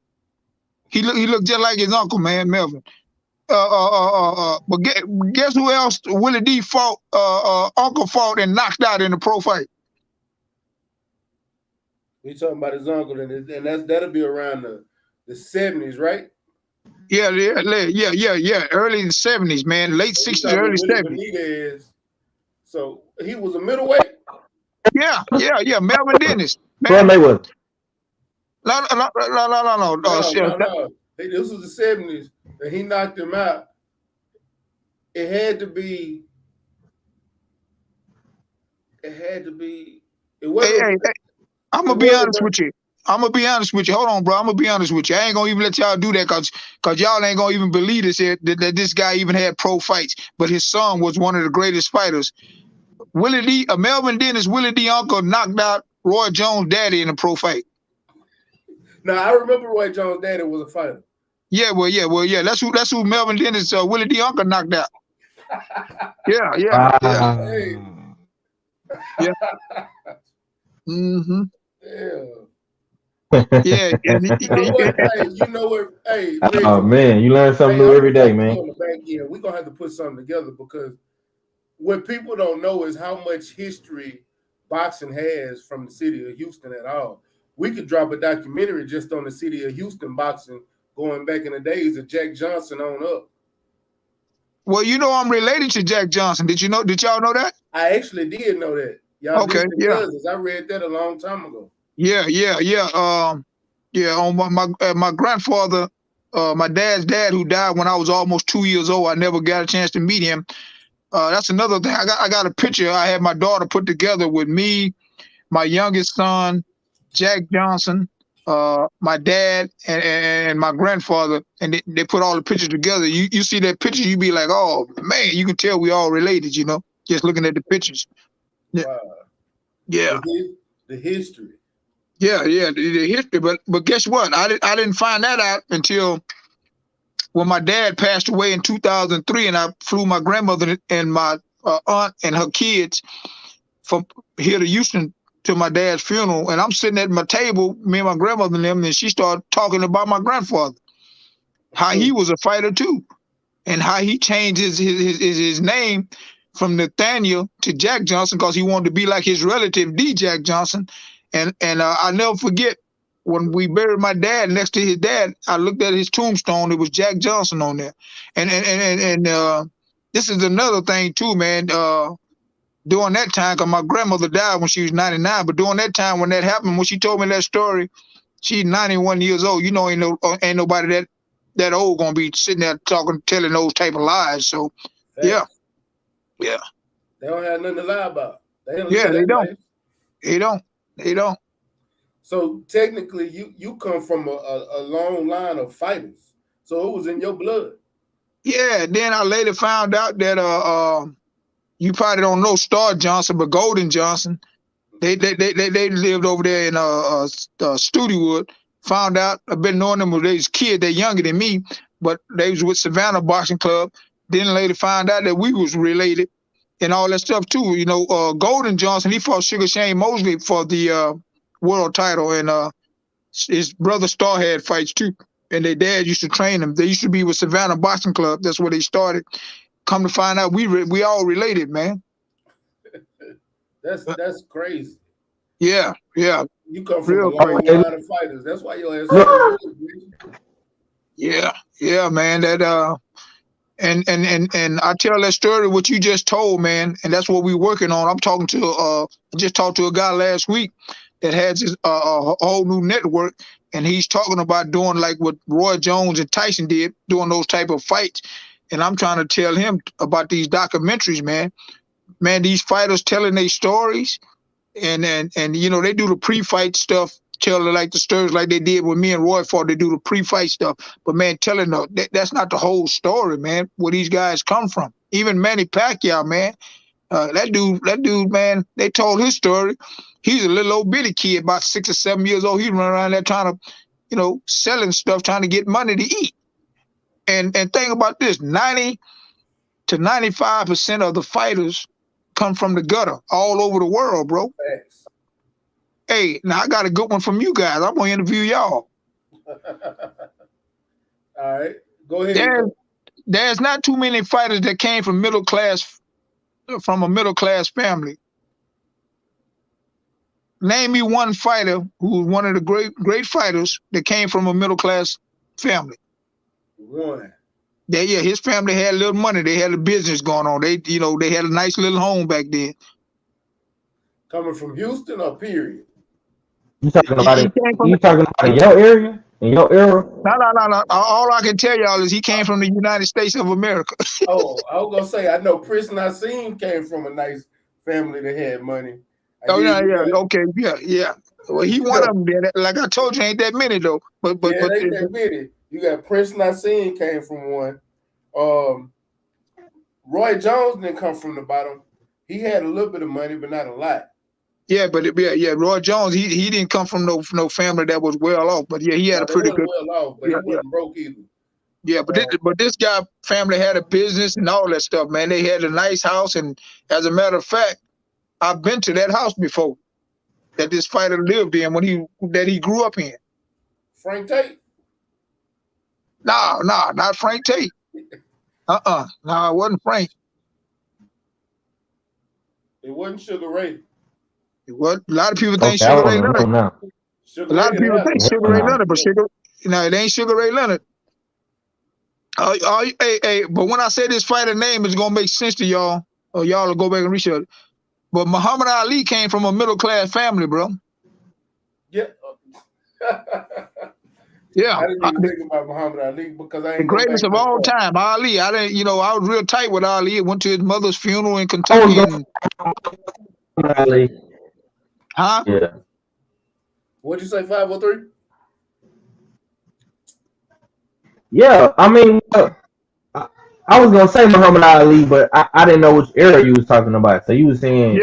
He looked just like his uncle, man, Melvin. But guess who else? Willie D. uncle fought and knocked out in the pro fight. We talking about his uncle, and that'll be around the 70s, right? Yeah. Early in the 70s, man. Late 60s, early 70s. So he was a middleweight. Yeah. Melvin Dennis. Well, they was. No. This was the 70s, and he knocked him out. It had to be. It wasn't. I'm gonna be honest with you. I'm gonna be honest with you. Hold on, bro. I'm gonna be honest with you. I ain't gonna even let y'all do that cause y'all ain't gonna even believe this here, that this guy even had pro fights. But his son was one of the greatest fighters. Melvin Dennis, Willie D. Uncle knocked out Roy Jones' daddy in a pro fight. Now I remember Roy Jones' daddy was a fighter. Yeah. That's who Melvin Dennis, Willie D. Uncle knocked out. Yeah. Hey. Yeah. Mm-hmm. Yeah. Yeah. You know what? Hey, you know what? Hey, Reggie, Oh man, you learn something new every day, man. On the back end, we're gonna have to put something together because what people don't know is how much history boxing has from the city of Houston at all. We could drop a documentary just on the city of Houston boxing going back in the days of Jack Johnson on up. Well, you know I'm related to Jack Johnson. Did y'all know that? I actually did know that. Y'all Okay, cousins. I read that a long time ago. Yeah. On my grandfather, my dad's dad, who died when I was almost 2 years old. I never got a chance to meet him. That's another thing. I got a picture I had my daughter put together with me, my youngest son, Jack Johnson, my dad, and my grandfather, and they put all the pictures together. You see that picture, you be like, oh man, you can tell we all related, just looking at the pictures. Yeah. Wow. Yeah. The history. Yeah, the history. But guess what? I didn't find that out until when my dad passed away in 2003, and I flew my grandmother and my aunt and her kids from here to Houston to my dad's funeral. And I'm sitting at my table, me and my grandmother and them, and she started talking about my grandfather, how he was a fighter too, and how he changed his name from Nathaniel to Jack Johnson because he wanted to be like his relative, D. Jack Johnson. And I'll never forget when we buried my dad next to his dad, I looked at his tombstone. It was Jack Johnson on there. And this is another thing too, man. During that time, because my grandmother died when she was 99, but during that time when that happened, when she told me that story, she's 91 years old. Ain't nobody that old gonna be sitting there telling those type of lies. So, yeah. They don't have nothing to lie about. They don't. They don't. So technically, you come from a long line of fighters. So it was in your blood. Yeah. Then I later found out that you probably don't know Star Johnson, but Golden Johnson, they lived over there in Studewood. Found out I've been knowing them when they was kids. They're younger than me, but they was with Savannah Boxing Club. Then later found out that we was related and all that stuff too. Golden Johnson, he fought Sugar Shane Mosley for the world title, and his brother Star had fights too. And their dad used to train them. They used to be with Savannah Boxing Club. That's where they started. Come to find out, we all related, man. That's crazy. Yeah. You come from a long line of fighters. That's why your ass. Yeah, man. That and I tell that story what you just told, man, and that's what we're working on. I just talked to a guy last week that has his a whole new network, and he's talking about doing like what Roy Jones and Tyson did, doing those type of fights. And I'm trying to tell him about these documentaries, man. Man, these fighters telling their stories, and they do the pre-fight stuff, telling like the stories like they did when me and Roy fought. They do the pre-fight stuff, but man, telling that's not the whole story, man. Where these guys come from. Even Manny Pacquiao, man, that dude, man. They told his story. He's a little old bitty kid, about 6 or 7 years old. He run around there trying to, selling stuff, trying to get money to eat. And think about this: 90 to 95% of the fighters come from the gutter all over the world, bro. Thanks. Hey, now I got a good one from you guys. I'm gonna interview y'all. All right, go ahead. There's not too many fighters that came from a middle class family. Name me one fighter who was one of the great fighters that came from a middle class family. One. Yeah, his family had a little money. They had a business going on. They had a nice little home back then. Coming from Houston or period? You talking about it? You talking about in your area? In your era? No. All I can tell y'all is he came from the United States of America. Oh, I was gonna say, I know Prince Nassim came from a nice family that had money. Yeah. Okay, yeah. Well, he one of them. There. Like I told you, ain't that many though. But yeah, it ain't that many. You got Prince Nassim came from one. Roy Jones didn't come from the bottom. He had a little bit of money, but not a lot. Yeah, but Roy Jones, he didn't come from no family that was well off. But yeah, he had a pretty good. Well off, but he wasn't broke either. Yeah, but this guy family had a business and all that stuff, man. They had a nice house, and as a matter of fact, I've been to that house before that this fighter lived in when he grew up in. Frank Tate? Nah, not Frank Tate. No, it wasn't Frank. It wasn't Sugar Ray. It was. A lot of people think Okay, Sugar Ray Leonard. A lot of people think Sugar Ray Leonard, but it ain't Sugar Ray Leonard. But when I say this fighter name, it's gonna make sense to y'all, or y'all will go back and research. But Muhammad Ali came from a middle class family, bro. Yeah. Yeah. I didn't even think about Muhammad Ali because I ain't the greatest of all time, Ali. I didn't, I was real tight with Ali. I went to his mother's funeral in Kentucky. Ali. Huh? Yeah. What'd you say, 503? Yeah, I mean, I was gonna say Muhammad Ali, but I didn't know which era you was talking about. So you was saying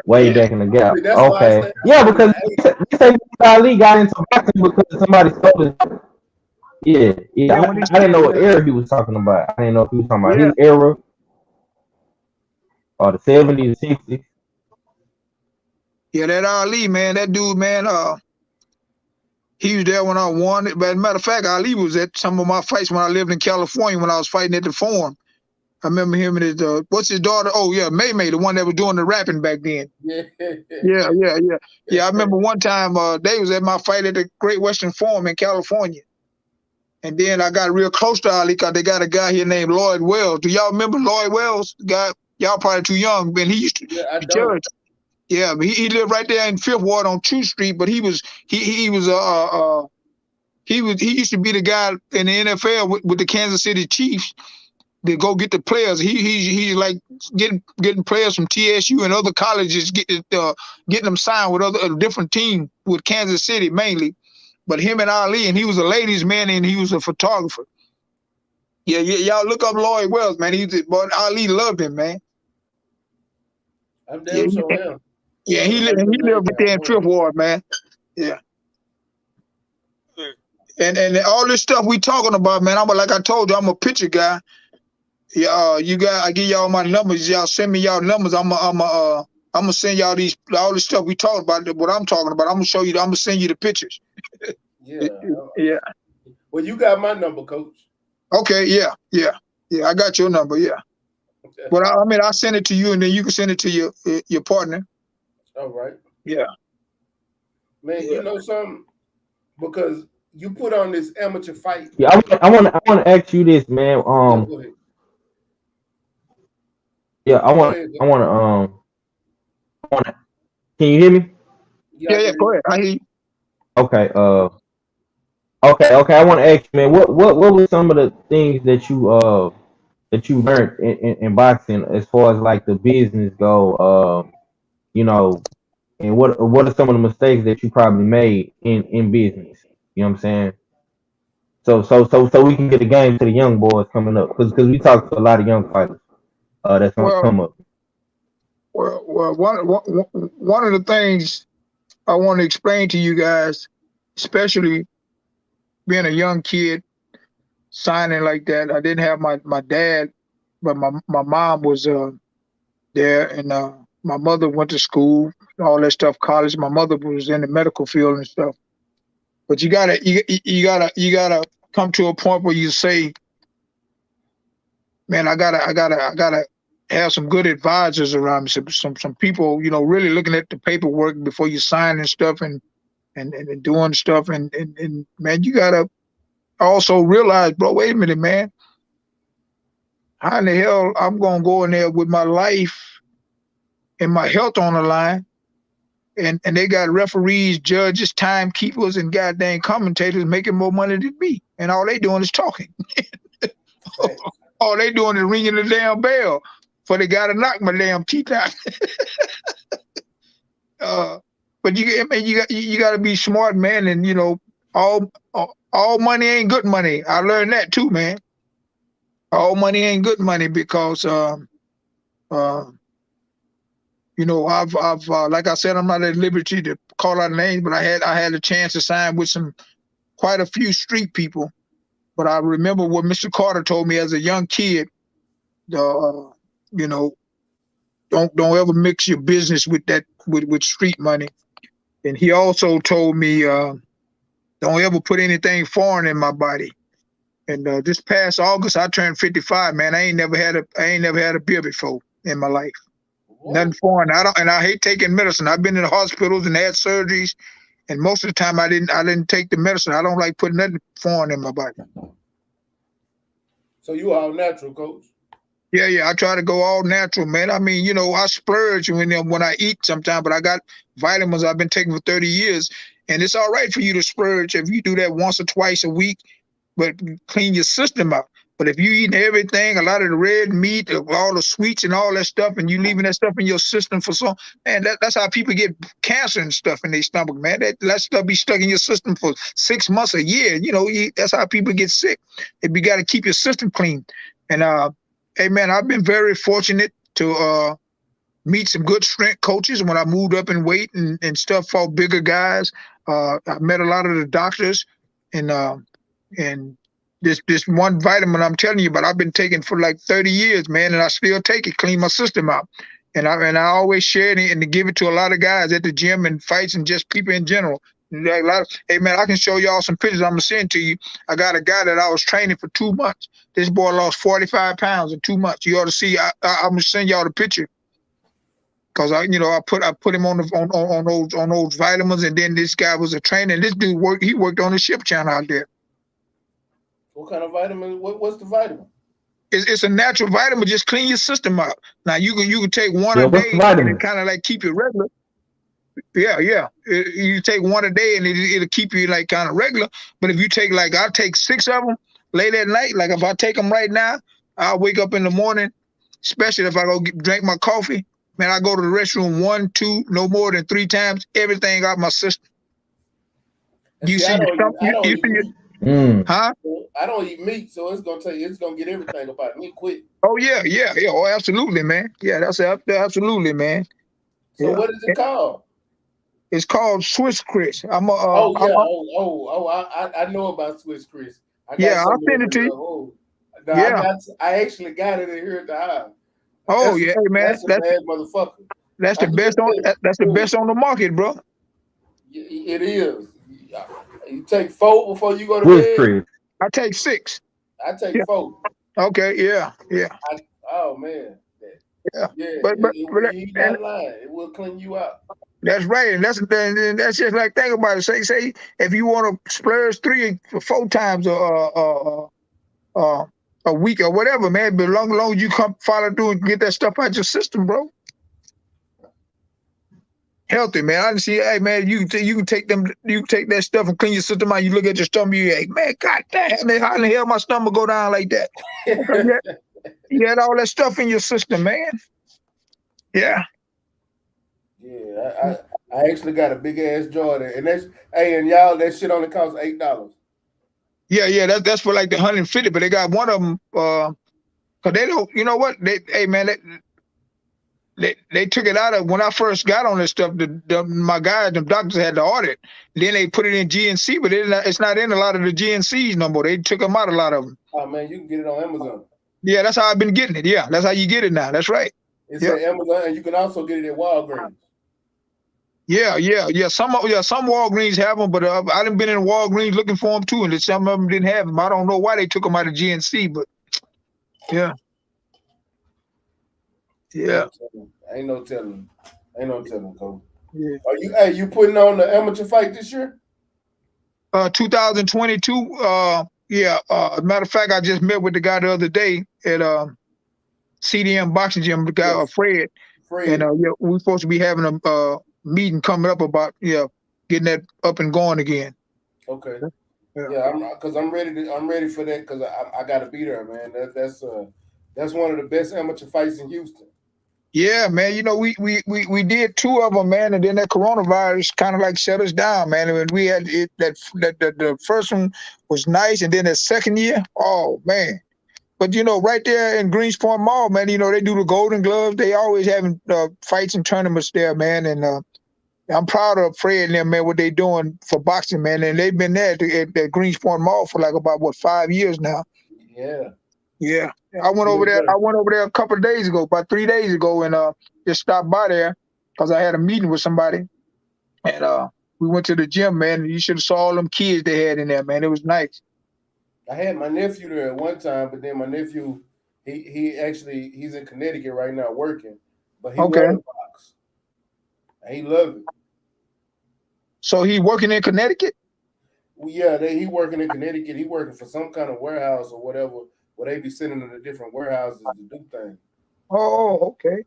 way back in the gap. Okay, yeah, because they say Muhammad Ali got into boxing because somebody stole it. Yeah. I didn't know what era he was talking about. I didn't know if he was talking about his era or the 70s, 60s. Yeah, that Ali, man, that dude, man, he was there when I won it. But as a matter of fact, Ali was at some of my fights when I lived in California when I was fighting at the Forum. I remember him and his, what's his daughter? Oh, yeah, May, the one that was doing the rapping back then. Yeah. I remember one time they was at my fight at the Great Western Forum in California. And then I got real close to Ali because they got a guy here named Lloyd Wells. Do y'all remember Lloyd Wells? The guy, y'all probably too young, but he used to be judge. Yeah, he lived right there in Fifth Ward on 2nd Street, but he used to be the guy in the NFL with the Kansas City Chiefs to go get the players. He's like getting players from TSU and other colleges, getting them signed with a different team with Kansas City mainly. But him and Ali, and he was a ladies' man and he was a photographer. Yeah, y'all look up Lloyd Wells, man. But Ali loved him, man. I'm damn sure am. Yeah, he lived right there in Fifth Ward, man. Yeah. And all this stuff we talking about, man, like I told you, I'm a picture guy. Yeah, I give y'all my numbers. Y'all send me y'all numbers. I'm gonna send y'all all this stuff we talking about. What I'm talking about, I'm gonna show you. I'm gonna send you the pictures. Yeah. Well, you got my number, Coach. Okay. Yeah. I got your number. Yeah. But I'll send it to you, and then you can send it to your partner. All right. Yeah. Man, you know something? Because you put on this amateur fight. Yeah, I want to ask you this, man. Go ahead. Yeah, I want to. Can you hear me? Yeah. Go ahead. I hear you. Okay. Okay. I want to ask you, man. What were some of the things that you learned in boxing as far as like the business go? And what are some of the mistakes that you probably made in business? You know what I'm saying? So we can get a game to the young boys coming up because we talk to a lot of young fighters that's gonna come up. Well, one of the things I want to explain to you guys, especially being a young kid signing like that. I didn't have my dad, but my mom was there, and my mother went to school, all that stuff, college. My mother was in the medical field and stuff. But you gotta come to a point where you say, man, I gotta have some good advisors around me, some people, really looking at the paperwork before you sign and stuff and doing stuff and man, you gotta also realize, bro, wait a minute, man. How in the hell I'm gonna go in there with my life and my health on the line, and they got referees, judges, timekeepers, and goddamn commentators making more money than me, and all they doing is talking. All they doing is ringing the damn bell for they gotta knock my damn teeth out. but you got to be smart, man, and you know all money ain't good money. I learned that too, man. All money ain't good money because you know I've like I said, I'm not at liberty to call out names, but I had a chance to sign with quite a few street people. But I remember what Mr. Carter told me as a young kid. You know, don't ever mix your business with that with street money. And he also told me don't ever put anything foreign in my body. And this past August, I turned 55. Man, I ain't never had a beer before in my life. What? Nothing foreign. I hate taking medicine. I've been in the hospitals and had surgeries, and most of the time I didn't take the medicine. I don't like putting nothing foreign in my body. So you all natural, Coach? Yeah. I try to go all natural, man. I mean, you know, I splurge when I eat sometimes, but I got vitamins I've been taking for 30 years, and it's all right for you to splurge if you do that once or twice a week, but clean your system up. But if you eating everything, a lot of the red meat, all the sweets and all that stuff, and you leaving that stuff in your system for so, man, that's how people get cancer and stuff in their stomach, man. That stuff be stuck in your system for 6 months, a year. You know, that's how people get sick. If you got to keep your system clean. And hey, man, I've been very fortunate to meet some good strength coaches when I moved up in weight and stuff, fought bigger guys. I met a lot of the doctors, and this one vitamin I'm telling you about, I've been taking for like 30 years, man, and I still take it, clean my system out. And I always share it and to give it to a lot of guys at the gym and fights and just people in general. Hey, man, I can show y'all some pictures I'm going to send to you. I got a guy that I was training for 2 months. This boy lost 45 pounds in 2 months. You ought to see. I'm going to send y'all the picture. Because I put him on those vitamins, and then this guy was a trainer. And this dude worked on the ship channel out there. What kind of vitamin? What's the vitamin? It's a natural vitamin. Just clean your system up. Now you can take one a day and it kind of like keep you regular. Yeah. You take one a day and it'll keep you like kind of regular. But if you take I take 6 of them late at night. Like if I take them right now, I'll wake up in the morning, especially if I go drink my coffee. Man, I go to the restroom 1, 2, no more than 3 times. Everything out my system. You see, huh? I don't eat meat, so it's gonna get everything about me quick. Oh yeah. Oh, absolutely, man. Yeah, that's absolutely, man. So what is it called? It's called Swiss Chris. I know about Swiss Chris. I'll send it to you. I actually got it in here at the house. Oh yeah, man. That's a bad motherfucker. That's the best on the market, bro. It is. You take 4 before you go to bed? Chris. I take 6. I take 4. Okay, yeah. Oh man. Yeah. But you're not lying. It will clean you out. That's right, and that's just like, think about it. Say if you want to splurge 3 or 4 times a week or whatever, man, but long you come follow through and get that stuff out your system, bro. Healthy, man. I didn't see. Hey, man, you can take that stuff and clean your system out. You look at your stomach, you like, man, God damn, how in the hell my stomach go down like that? You had all that stuff in your system, man. Yeah. Yeah, I actually got a big ass jar there, and and y'all, that shit only costs $8. Yeah, that's for like the 150, but they got one of them, cause they don't, you know what? They took it out of, when I first got on this stuff, my guys, the doctors had to audit. Then they put it in GNC, but it's not in a lot of the GNCs no more. They took them out, a lot of them. Oh man, you can get it on Amazon. Yeah, that's how I've been getting it. Yeah, that's how you get it now. That's right. It's at Amazon, and you can also get it at Walgreens. Yeah. Some Walgreens have them, but I done been in Walgreens looking for them too, and some of them didn't have them. I don't know why they took them out of GNC, but yeah. Ain't no telling, Coach. Yeah. Are you putting on the amateur fight this year? 2022. As a matter of fact, I just met with the guy the other day at CDM boxing gym. The guy Fred. And we're supposed to be having a meeting coming up about getting that up and going again. Okay. Because I'm ready for that, because I got to be there, man. That's one of the best amateur fights in Houston. Yeah, man. You know, we did 2 of them, man, and then that coronavirus kind of like shut us down, man. And we had it that the first one was nice, and then the second year, oh man. But you know, right there in Greenspoint Mall, man, you know they do the Golden Gloves. They always having fights and tournaments there, man. And I'm proud of Fred and them, man, what they doing for boxing, man. And they've been there at Greenspoint Mall for like about 5 years now. Yeah. Yeah, I went over there. I went over there a couple of days ago, about 3 days ago, and just stopped by there because I had a meeting with somebody, and we went to the gym, man. And you should have saw all them kids they had in there, man. It was nice. I had my nephew there at one time, but then my nephew, he's in Connecticut right now working, but he Okay. wanted to box. And he loved it. So he working in Connecticut? Well, yeah, he working in Connecticut. He working for some kind of warehouse or whatever, where they be sending them to different warehouses to do things. Oh, okay.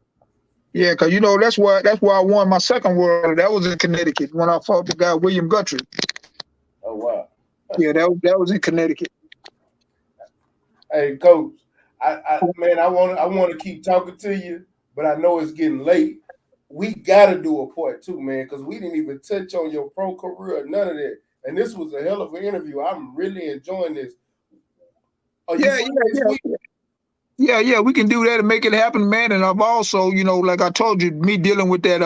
Yeah, because you know that's why I won my second world. That was in Connecticut when I fought the guy William Guthrie. Oh wow. Yeah, that was in Connecticut. Hey, Coach, I want to keep talking to you, but I know it's getting late. We gotta do a part 2, man, because we didn't even touch on your pro career, none of that. And this was a hell of an interview. I'm really enjoying this. Yeah, we can do that and make it happen, man. And I've also, you know, like I told you, me dealing with that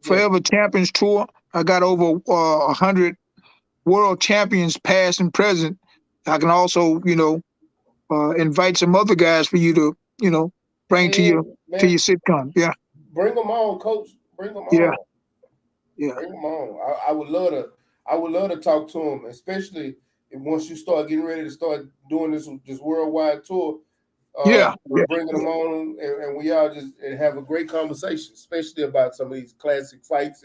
Forever Champions Tour, I got over 100 world champions past and present. I can also, you know, invite some other guys for you to, you know, bring to your sitcom. Yeah. Bring them on, Coach. Bring them Yeah. on. Yeah. Bring them on. I would love to talk to them, especially once you start getting ready to start doing this worldwide tour. Bringing them on, and we all just have a great conversation, especially about some of these classic fights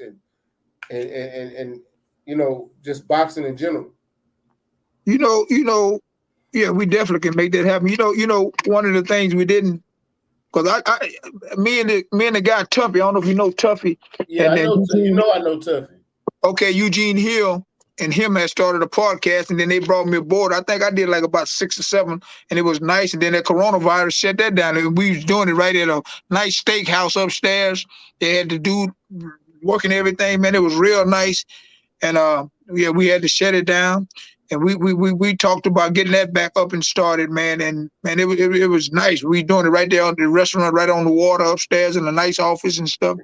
and you know, just boxing in general. You know, yeah, we definitely can make that happen. You know, one of the things we didn't, because me and the guy Tuffy, I don't know if you know Tuffy. Yeah, I know. I know Tuffy. Okay, Eugene Hill and him had started a podcast, and then they brought me aboard. I think I did like about 6 or 7, and it was nice. And then that coronavirus shut that down, and we was doing it right at a nice steakhouse upstairs. They had the dude working everything, man. It was real nice, and yeah, we had to shut it down. And we talked about getting that back up and started, man. And man, it was nice. We doing it right there on the restaurant, right on the water upstairs in a nice office and stuff.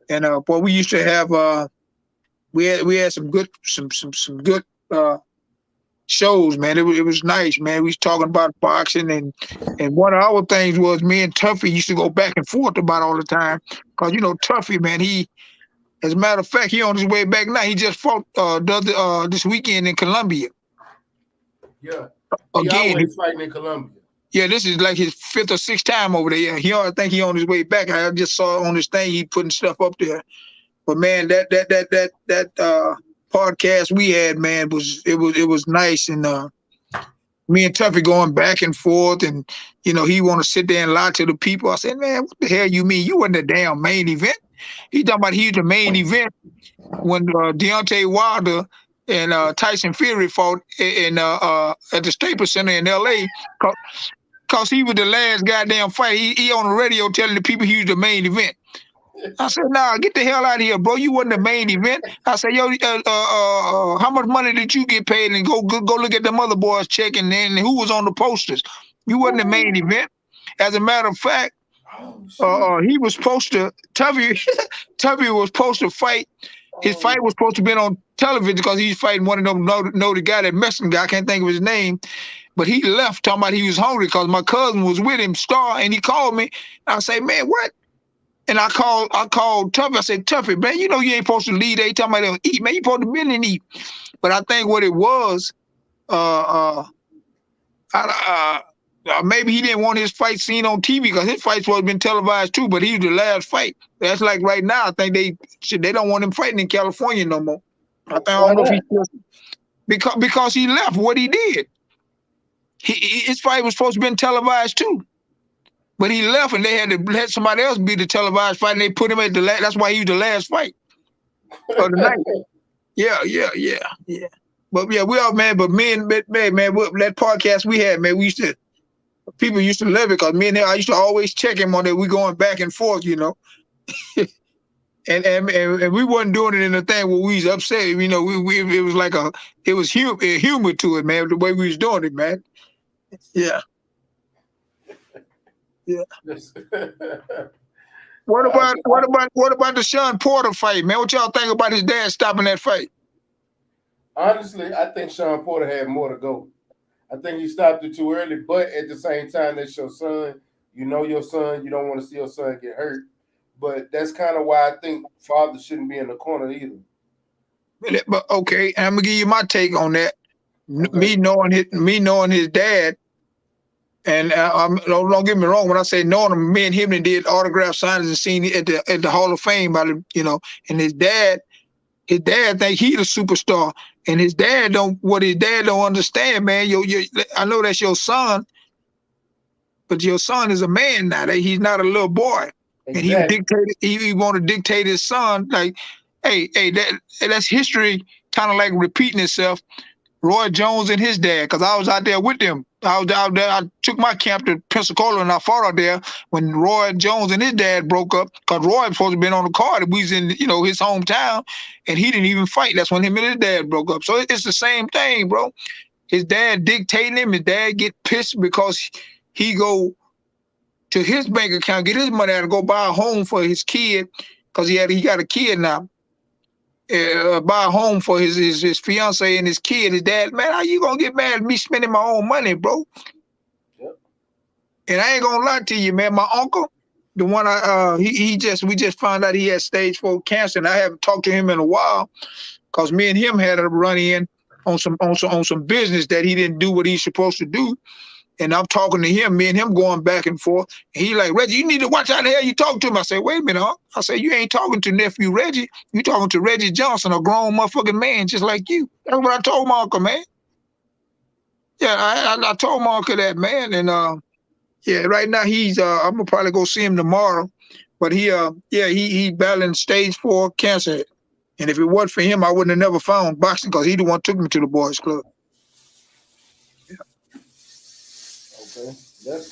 And boy, we used to have we had some good shows, man. It was nice, man. We was talking about boxing, and one of our things was me and Tuffy used to go back and forth about all the time. Cause you know Tuffy, man, he, as a matter of fact, he on his way back now. He just fought this weekend in Colombia. Yeah, Again, he's fighting in Colombia. Yeah, this is like his 5th or 6th time over there. I think he on his way back. I just saw on his thing he putting stuff up there. But man, that podcast we had, man, it was nice. And me and Tuffy going back and forth, and you know he want to sit there and lie to the people. I said, man, what the hell you mean? You wasn't the damn main event. He talking about he's the main event when Deontay Wilder and Tyson Fury fought at the Staples Center in L.A. Cause he was the last goddamn fight. He on the radio telling the people he was the main event. I said, nah, get the hell out of here, bro. You wasn't the main event. I said, yo, how much money did you get paid? And go look at them other boys checking and who was on the posters. You wasn't the main event. As a matter of fact, he was supposed to, Tuffy was supposed to fight. His fight was supposed to be on television because he's fighting one of them, know the guy, that Mexican guy, I can't think of his name. But he left talking about he was hungry because my cousin was with him, Star, and he called me. I say, man, what? And I called Tuffy. I said, Tuffy, man, you know you ain't supposed to leave there. He talking about eat, man. You supposed to be in and eat. But I think what it was, maybe he didn't want his fight seen on TV because his fights was been televised too. But he was the last fight. That's like right now. I think they don't want him fighting in California no more. I don't know if he because he left what he did. His fight was supposed to be televised too. But he left, and they had to let somebody else be the televised fight, and they put him at the last. That's why he was the last fight of the night. Yeah. But yeah, we all, man. But man, that podcast we had, man, we used to People used to love it because me and him, I used to always check him on that. We going back and forth, you know. and we wasn't doing it in a thing where we was upset. You know, it was like it was humor to it, man. The way we was doing it, man. Yeah. Yeah. What about the Sean Porter fight, man? What y'all think about his dad stopping that fight? Honestly, I think Sean Porter had more to go. I think he stopped it too early, but at the same time, that's your son. You know your son. You don't want to see your son get hurt. But that's kind of why I think father shouldn't be in the corner either. But okay, I'm gonna give you my take on that. Okay. Me knowing his dad, and don't get me wrong. When I say knowing him, me and him did autograph signings and seen it at the Hall of Fame by the, you know. And his dad think he the superstar, and his dad don't understand, man. I know that's your son, but your son is a man now. He's not a little boy. Exactly. And he want to dictate his son, like, hey, that's history kind of like repeating itself. Roy Jones and his dad, because I was out there with them. I was out there. I took my camp to Pensacola and I fought out there when Roy Jones and his dad broke up, because Roy was supposed to have been on the card. We was in, you know, his hometown, and he didn't even fight. That's when him and his dad broke up. So it's the same thing, bro. His dad dictating him. His dad get pissed because he go to his bank account, get his money out and go buy a home for his kid, because he got a kid now. Buy a home for his fiance and his kid. His dad, man, how you gonna get mad at me spending my own money, bro? Yep. And I ain't gonna lie to you, man. My uncle, the one we just found out he had stage 4 cancer, and I haven't talked to him in a while, because me and him had a run in on some business that he didn't do what he's supposed to do. And I'm talking to him, me and him going back and forth. And he like, Reggie, you need to watch how the hell you talk to him. I say, wait a minute, huh? I say, you ain't talking to nephew Reggie. You talking to Reggie Johnson, a grown motherfucking man just like you. That's what I told my uncle, man. Yeah, I told my uncle that, man. And yeah, right now he's I'm gonna probably go see him tomorrow. But he battling stage 4 cancer. And if it wasn't for him, I wouldn't have never found boxing, because he the one took me to the boys club.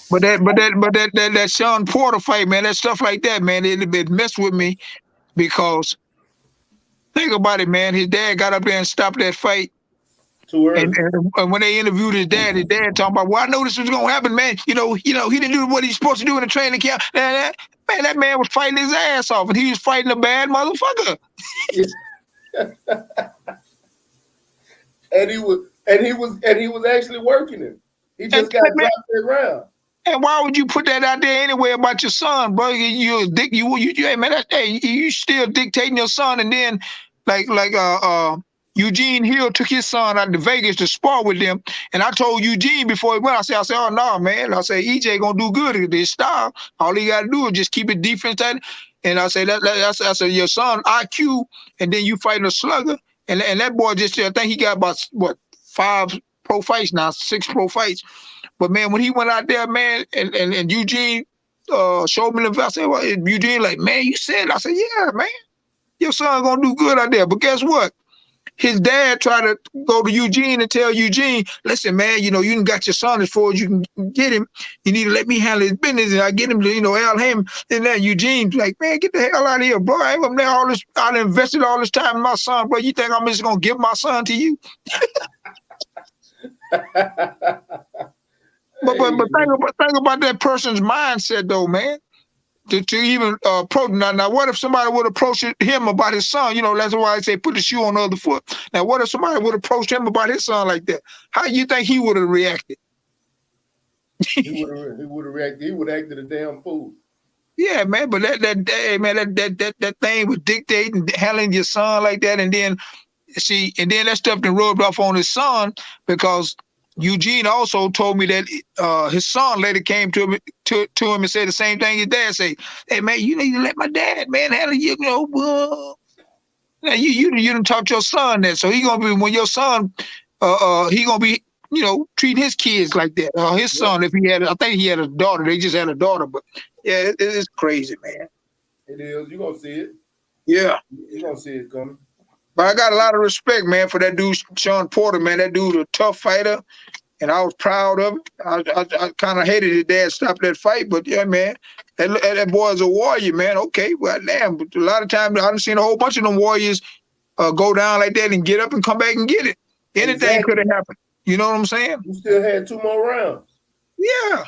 But that Sean Porter fight, man, that stuff like that, man, it messed with me, because think about it, man. His dad got up there and stopped that fight. Too early. And when they interviewed his dad talking about, well, I know this was gonna happen, man. You know, he didn't do what he's supposed to do in the training camp. Man, that man was fighting his ass off, and he was fighting a bad motherfucker. and he was actually working him. He just got dropped that round. And why would you put that out there anyway about your son, bro? Hey, man, you still dictating your son, and then like Eugene Hill took his son out to Vegas to spar with them, and I told Eugene before he went, I said, oh no, man, I said EJ gonna do good at this style. All he gotta do is just keep it defense tight. And I said I said your son IQ, and then you fighting a slugger, and that boy just, I think he got about 5 pro fights now, 6 pro fights. But man, when he went out there, man, and Eugene showed me the video, I said, well, Eugene like, man, you said, I said, yeah, man, your son gonna do good out there. But guess what? His dad tried to go to Eugene and tell Eugene, listen, man, you done got your son as far as you can get him. You need to let me handle his business, and I get him to, Al Hammond. And then Eugene's like, man, get the hell out of here, bro. I ain't gonna let I invested all this time in my son, bro. You think I'm just gonna give my son to you? But think about that person's mindset, though, man. To even approach. Now, what if somebody would approach him about his son? That's why I say put the shoe on the other foot. Now, what if somebody would approach him about his son like that? How you think he would have reacted? He would have reacted. He would have acted a damn fool. Yeah, man. But that thing with dictating, handling your son like that, and then that stuff then rubbed off on his son, because Eugene also told me that his son later came to him and said the same thing his dad say. Hey, man, you need to let my dad, man, handle you. Now you done taught your son that, so he gonna be, when your son, he gonna be, treating his kids like that. His son, if he had, I think he had a daughter. They just had a daughter, but yeah, it's crazy, man. It is. You gonna see it. Yeah, you gonna see it coming. But I got a lot of respect, man, for that dude, Sean Porter, man. That dude a tough fighter. and I was proud of it. I kind of hated his dad stopped that fight, but yeah, man, that boy's a warrior, man. Okay, well, damn, but a lot of times I've seen a whole bunch of them warriors go down like that and get up and come back and get it. Anything could have happened. You know what I'm saying? You still had 2 more rounds. Yeah.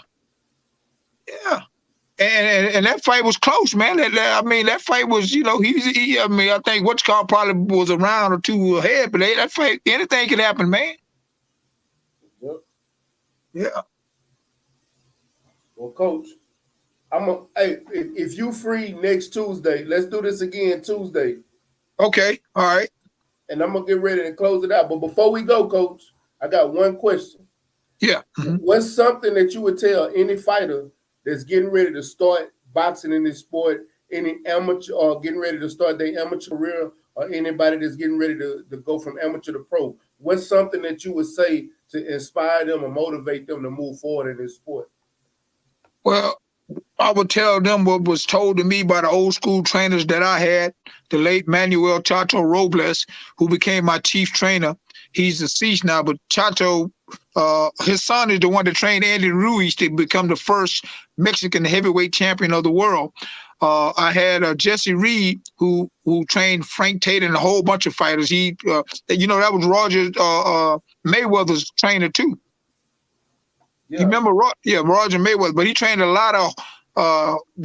And that fight was close, man. That fight was, I think what's called probably was a round or 2 ahead, but that fight, anything could happen, man. Yep. Yeah. Well, Coach, if you free next Tuesday, let's do this again Tuesday. Okay. All right. And I'm gonna get ready to close it out. But before we go, Coach, I got one question. Yeah. Mm-hmm. What's something that you would tell any fighter that's getting ready to start boxing in this sport, any amateur or getting ready to start their amateur career, or anybody that's getting ready to go from amateur to pro? What's something that you would say to inspire them or motivate them to move forward in this sport? Well, I would tell them what was told to me by the old school trainers that I had, the late Manuel Chacho Robles, who became my chief trainer. He's deceased now, but Chacho, his son is the one that trained Andy Ruiz to become the first Mexican heavyweight champion of the world. I had Jesse Reed, who trained Frank Tate and a whole bunch of fighters. He, that was Roger Mayweather's trainer too. Yeah. You remember, Roger Mayweather, but he trained a lot of.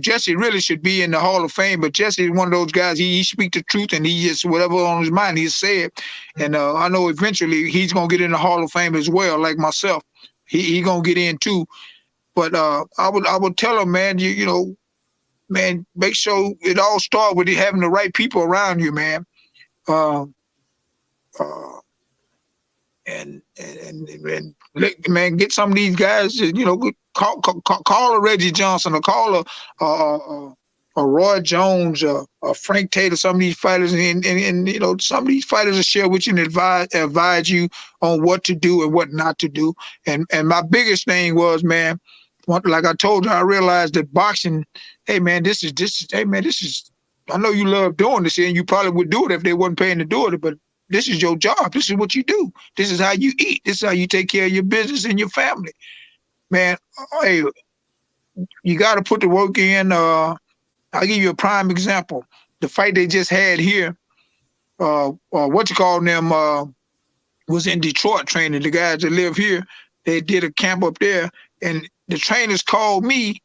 Jesse really should be in the Hall of Fame, but Jesse is one of those guys. He speaks the truth, and he just whatever on his mind he said. And I know eventually he's gonna get in the Hall of Fame as well, like myself. He gonna get in too. But I would tell him, man, man, make sure it all starts with having the right people around you, man. And man, get some of these guys, call a Reggie Johnson or call a Roy Jones or Frank Tate or some of these fighters, and some of these fighters will share with you and advise you on what to do and what not to do. And my biggest thing was, man, like I told you, I realized that boxing, hey man, this is I know you love doing this, and you probably would do it if they wasn't paying to do it, but this is your job. This is what you do. This is how you eat. This is how you take care of your business and your family. Man, hey, you got to put the work in. I'll give you a prime example. The fight they just had here, was in Detroit training. The guys that live here, they did a camp up there, and the trainers called me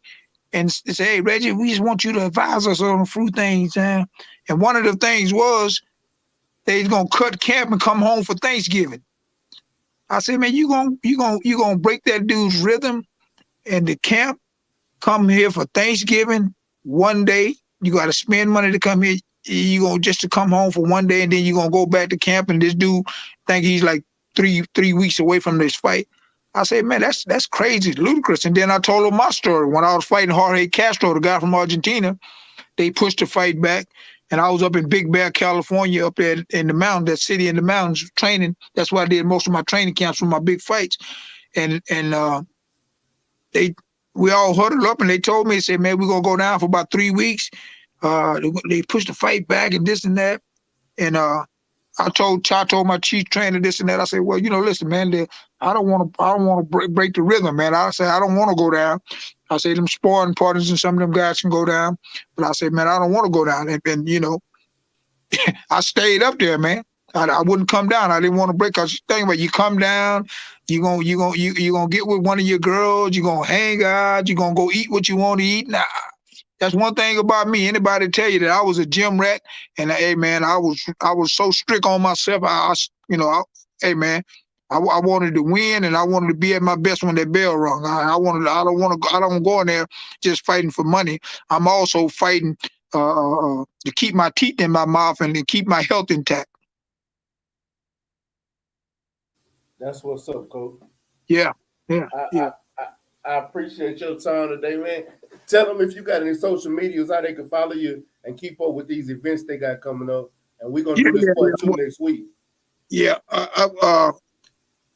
and said, hey, Reggie, we just want you to advise us on a few things. And one of the things was, they's gonna cut camp and come home for Thanksgiving. I said, man, you gonna break that dude's rhythm and the camp, come here for Thanksgiving one day. You gotta spend money to come here. You gonna just to come home for one day, and then you gonna go back to camp, and this dude think he's like three weeks away from this fight. I said, man, that's crazy, ludicrous. And then I told him my story. When I was fighting Jorge Castro, the guy from Argentina, they pushed the fight back. And I was up in Big Bear, California, up there in the mountains, that city in the mountains, training. That's where I did most of my training camps for my big fights. And we all huddled up, and they told me, they said, man, we're going to go down for about 3 weeks. They pushed the fight back and this and that. And I told my chief trainer this and that. I said, well, listen, man, I don't want to break the rhythm, man. I said, I don't want to go down. I say them sparring partners and some of them guys can go down, but I said, man, I don't want to go down. And I stayed up there, man. I wouldn't come down. I didn't want to break. Cause think about it, you come down, you gonna get with one of your girls, you gonna hang out, you gonna go eat what you want to eat. Nah, that's one thing about me. Anybody tell you that I was a gym rat, and hey, man, I was so strict on myself. Hey, man. I wanted to win, and I wanted to be at my best when that bell rung. I don't go in there just fighting for money. I'm also fighting to keep my teeth in my mouth and to keep my health intact. That's what's up, Coach. Yeah. I appreciate your time today, man. Tell them if you got any social medias, how they can follow you and keep up with these events they got coming up. And we're gonna do this part 2 next week. Yeah.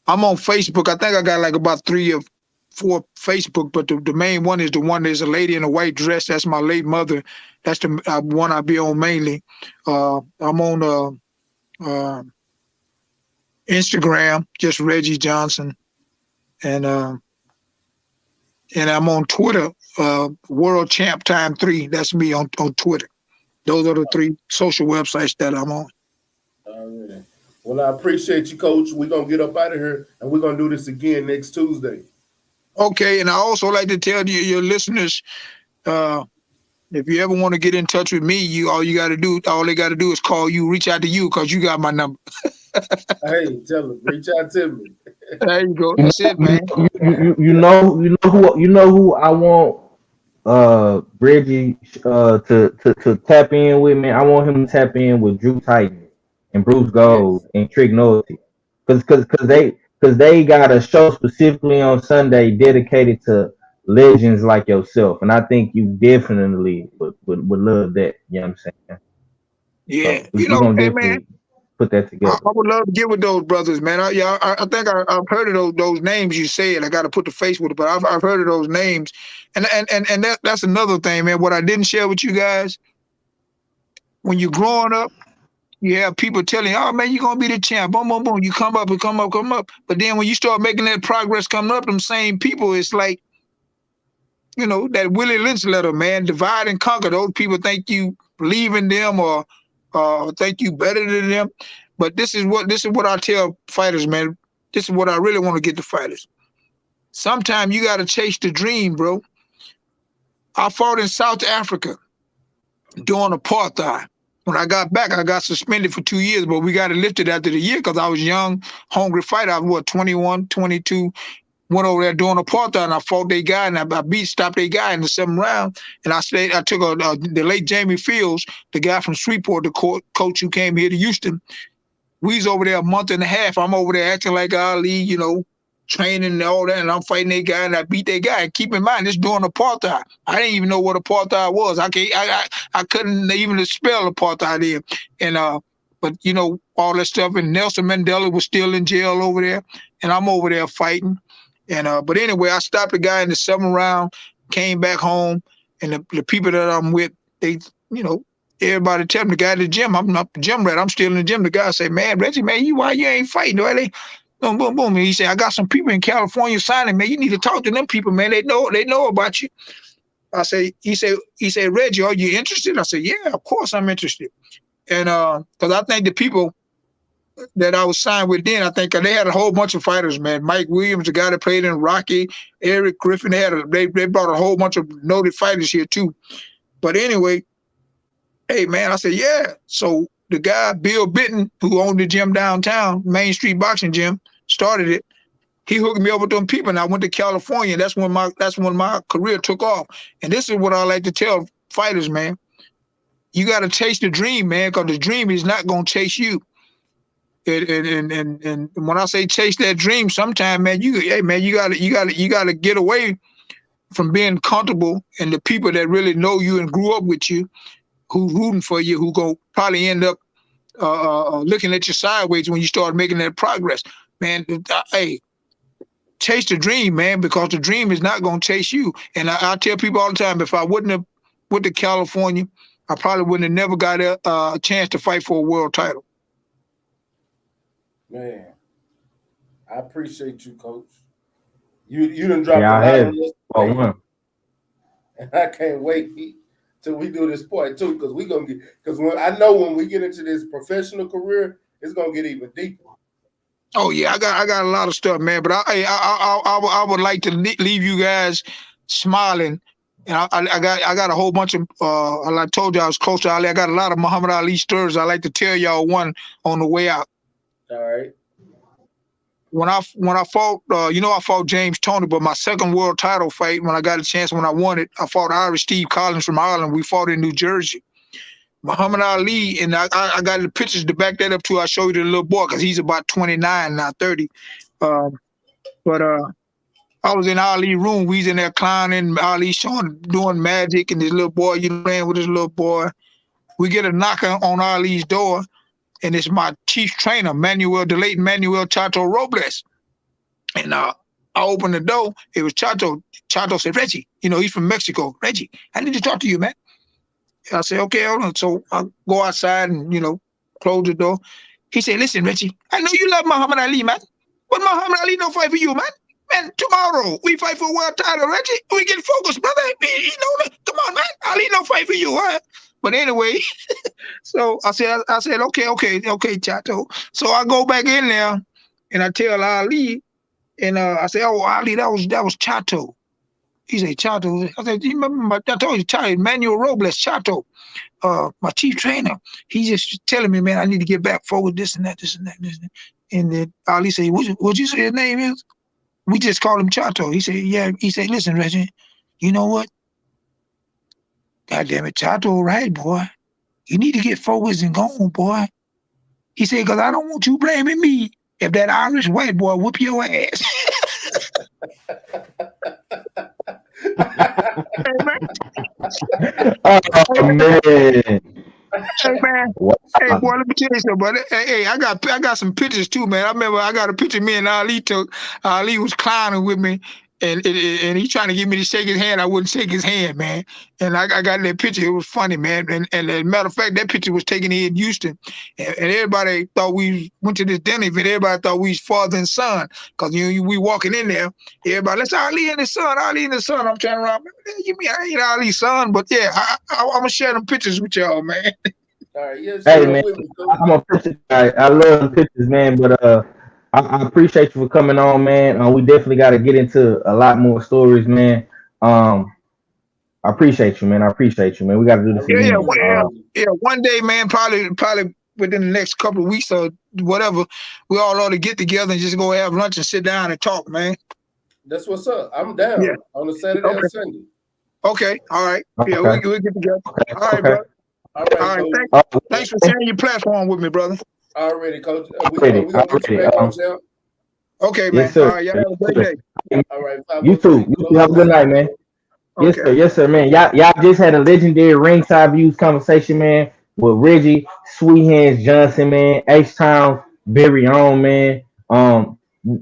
I'm on Facebook. I think I got like about 3 or 4 Facebook, but the main one is the one there's a lady in a white dress. That's my late mother. That's the one I be on mainly. I'm on Instagram, just Reggie Johnson. and I'm on Twitter, World Champ Time 3. That's me on Twitter. Those are the 3 social websites that I'm on. All right. Well, I appreciate you, Coach. We're going to get up out of here, and we're going to do this again next Tuesday. Okay, and I also like to tell your listeners, if you ever want to get in touch with me, all they got to do is call you, reach out to you, because you got my number. Hey, tell them, reach out to me. There you go. That's it, man. You know who I want Reggie to tap in with, man. I want him to tap in with Drew Titan and Bruce Gold and Trick Noity, because they got a show specifically on Sunday dedicated to legends like yourself, and I think you definitely would love that. You know what I'm saying? Yeah, so we're gonna definitely put that together. I would love to get with those brothers, man. I think I've heard of those names you said. I got to put the face with it, but I've heard of those names, and that's another thing, man. What I didn't share with you guys, when you're growing up, you have people telling you, "Oh man, you're gonna be the champ." Boom, boom, boom. You come up and come up. But then when you start making that progress coming up, them same people, it's like, that Willie Lynch letter, man, divide and conquer. Those people think you believe in them or think you better than them. But this is what I tell fighters, man. This is what I really want to get to fighters. Sometimes you got to chase the dream, bro. I fought in South Africa during apartheid. When I got back, I got suspended for 2 years, but we got it lifted after the year because I was young, hungry fighter. I was, 21, 22. Went over there during apartheid, and I fought their guy, and I stopped their guy in the 7th round. And I took the late Jamie Fields, the guy from Shreveport, the coach who came here to Houston. We was over there a month and a half. I'm over there acting like Ali, training and all that, and I'm fighting that guy, and I beat that guy. And keep in mind, this during apartheid. I didn't even know what apartheid was. I couldn't even spell apartheid then. And but all that stuff. And Nelson Mandela was still in jail over there, and I'm over there fighting. And but anyway, I stopped the guy in the 7th round, came back home, and the people that I'm with, they, everybody tell me, the guy at the gym, I'm not the gym rat, I'm still in the gym. The guy say, "Man, Reggie, man, why you ain't fighting?" Boom, boom, boom. And he said, "I got some people in California signing, man. You need to talk to them people, man. They know about you." He said, "Reggie, are you interested?" I said, "Yeah, of course I'm interested." And because I think the people that I was signed with then, I think they had a whole bunch of fighters, man. Mike Williams, the guy that played in Rocky, Eric Griffin, they brought a whole bunch of noted fighters here too. But anyway, hey man, I said, yeah. So the guy, Bill Bitton, who owned the gym downtown, Main Street Boxing Gym, started it. He hooked me up with them people, and I went to California. That's when my career took off. And this is what I like to tell fighters, man. You got to chase the dream, man, because the dream is not gonna chase you. And when I say chase that dream, sometimes, man, you gotta get away from being comfortable, and the people that really know you and grew up with you, who rooting for you, who gonna probably end up looking at you sideways when you start making that progress, man. Hey, chase the dream, man, because the dream is not gonna chase you. And I tell people all the time, if I wouldn't have went to California, I probably wouldn't have never got a chance to fight for a world title. Man, I appreciate you, Coach. You done dropped a lot on us. And I can't wait till we do this part too, because I know when we get into this professional career, it's gonna get even deeper. Oh yeah, I got a lot of stuff, man. But I would like to leave you guys smiling. And I got a whole bunch of like I told you, I was close to Ali. I got a lot of Muhammad Ali stories. I like to tell y'all one on the way out. All right. When I fought, I fought James Toney, but my second world title fight, when I got a chance, when I won it, I fought Irish Steve Collins from Ireland. We fought in New Jersey. Muhammad Ali, and I got the pictures to back that up too. I show you the little boy because he's about 29 now, 30. But I was in Ali's room. We was in there clowning. Ali doing magic, and this little boy, playing with this little boy. We get a knocker on Ali's door, and it's my chief trainer, the late Manuel Chato Robles. And I opened the door. It was Chato. Chato said, "Reggie, he's from Mexico. Reggie, I need to talk to you, man." I said, "Okay, hold on." So I go outside and, close the door. He said, "Listen, Reggie, I know you love Muhammad Ali, man. But Muhammad Ali don't fight for you, man. Man, tomorrow we fight for world title, Reggie. We get focused, brother. You know, come on, man. Ali no fight for you, huh? But anyway, so I said, okay, Chato. So I go back in there and I tell Ali, and I say, oh, Ali, that was Chato. He said, Chato. I said, you remember I told you, Chato, Emmanuel Robles, Chato, my chief trainer. He just telling me, man, I need to get back forward, this and that. And then Ali said, what'd you say his name is? We just call him Chato. He said, yeah. He said, listen, Reggie, you know what? God damn it, Chato, right, boy. You need to get focused and go on, boy. He said, because I don't want you blaming me if that Irish white boy whoop your ass. Oh man. Hey man, Wow. hey boy, let me tell you something, buddy. Hey, I got some pictures too, man. I remember I got a picture me and Ali took. Ali was clowning with me, and he trying to get me to shake his hand. I wouldn't shake his hand, man. And I got that picture. It was funny, man. And as a matter of fact, that picture was taken here in Houston, and everybody thought we went to this dinner event. Everybody thought we was father and son, cause we walking in there. Everybody, let's Ali and his son. Ali and his son. I'm turning around. You mean I ain't Ali's son? But yeah, I'm gonna share them pictures with y'all, man. All right, yes, Hey man, I'm a picture guy. I love the pictures, man. But I appreciate you for coming on, man. We definitely got to get into a lot more stories, man. I appreciate you, man. We got to do this again. Yeah. One day, man. Probably within the next couple of weeks or whatever, we all ought to get together and just go have lunch and sit down and talk, man. That's what's up. I'm down on a Saturday or Sunday. Okay. All right. Okay. Yeah, we'll get together. Okay. All right, bro. All right, Thanks for sharing your platform with me, brother. Already, Coach. We Already. gonna get you back on, Sam. Okay, man. Yes, sir. All right, y'all have a great day. All right. You too. Have a good night, man. Okay. Yes, sir, man. Y'all just had a legendary ringside views conversation, man, with Reggie, Sweet Hands Johnson, man, H-Town's very own, man.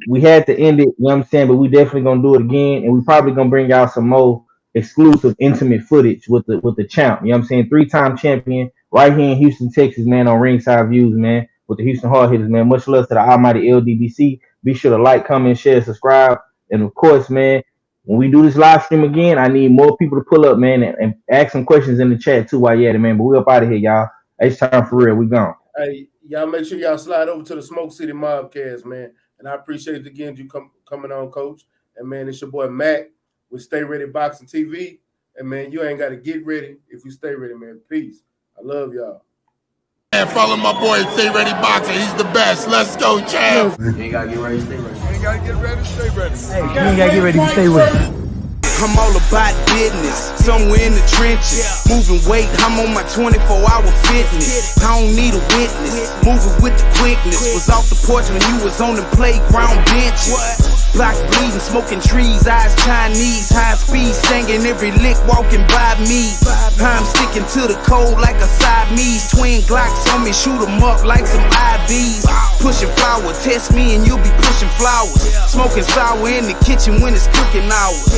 We had to end it, you know what I'm saying, but we definitely gonna do it again, and we probably gonna bring y'all some more exclusive, intimate footage with the champ. You know what I'm saying? 3-time champion right here in Houston, Texas, man, on Ringside Views, man, with the Houston Hard Hitters, man. Much love to the almighty LDBC. Be sure to like, comment, share, subscribe. And of course, man, when we do this live stream again, I need more people to pull up, man, and ask some questions in the chat too while you're at it, man. But we up out of here, y'all. It's time for real. We gone. Hey, y'all make sure y'all slide over to the Smoke City Mobcast, man. And I appreciate again you coming on, Coach. And man, it's your boy Mac with Stay Ready Boxing TV. And man, you ain't got to get ready if you stay ready, man. Peace. I love y'all. And follow my boy Stay Ready Boxing. He's the best. Let's go, champ. You ain't gotta get ready, stay ready. You ain't gotta get ready, stay ready. Hey, you ain't gotta get ready, stay ready. I'm all about business, somewhere in the trenches. Moving weight, I'm on my 24-hour fitness. I don't need a witness, moving with the quickness. Was off the porch when you was on the playground benches. Block bleeding, smoking trees, eyes Chinese. High speed, singing every lick walking by me. I'm sticking to the cold like a Siamese. Twin Glocks on me, shoot 'em up like some IVs. Pushing flour, test me and you'll be pushing flowers. Smoking sour in the kitchen when it's cooking hours.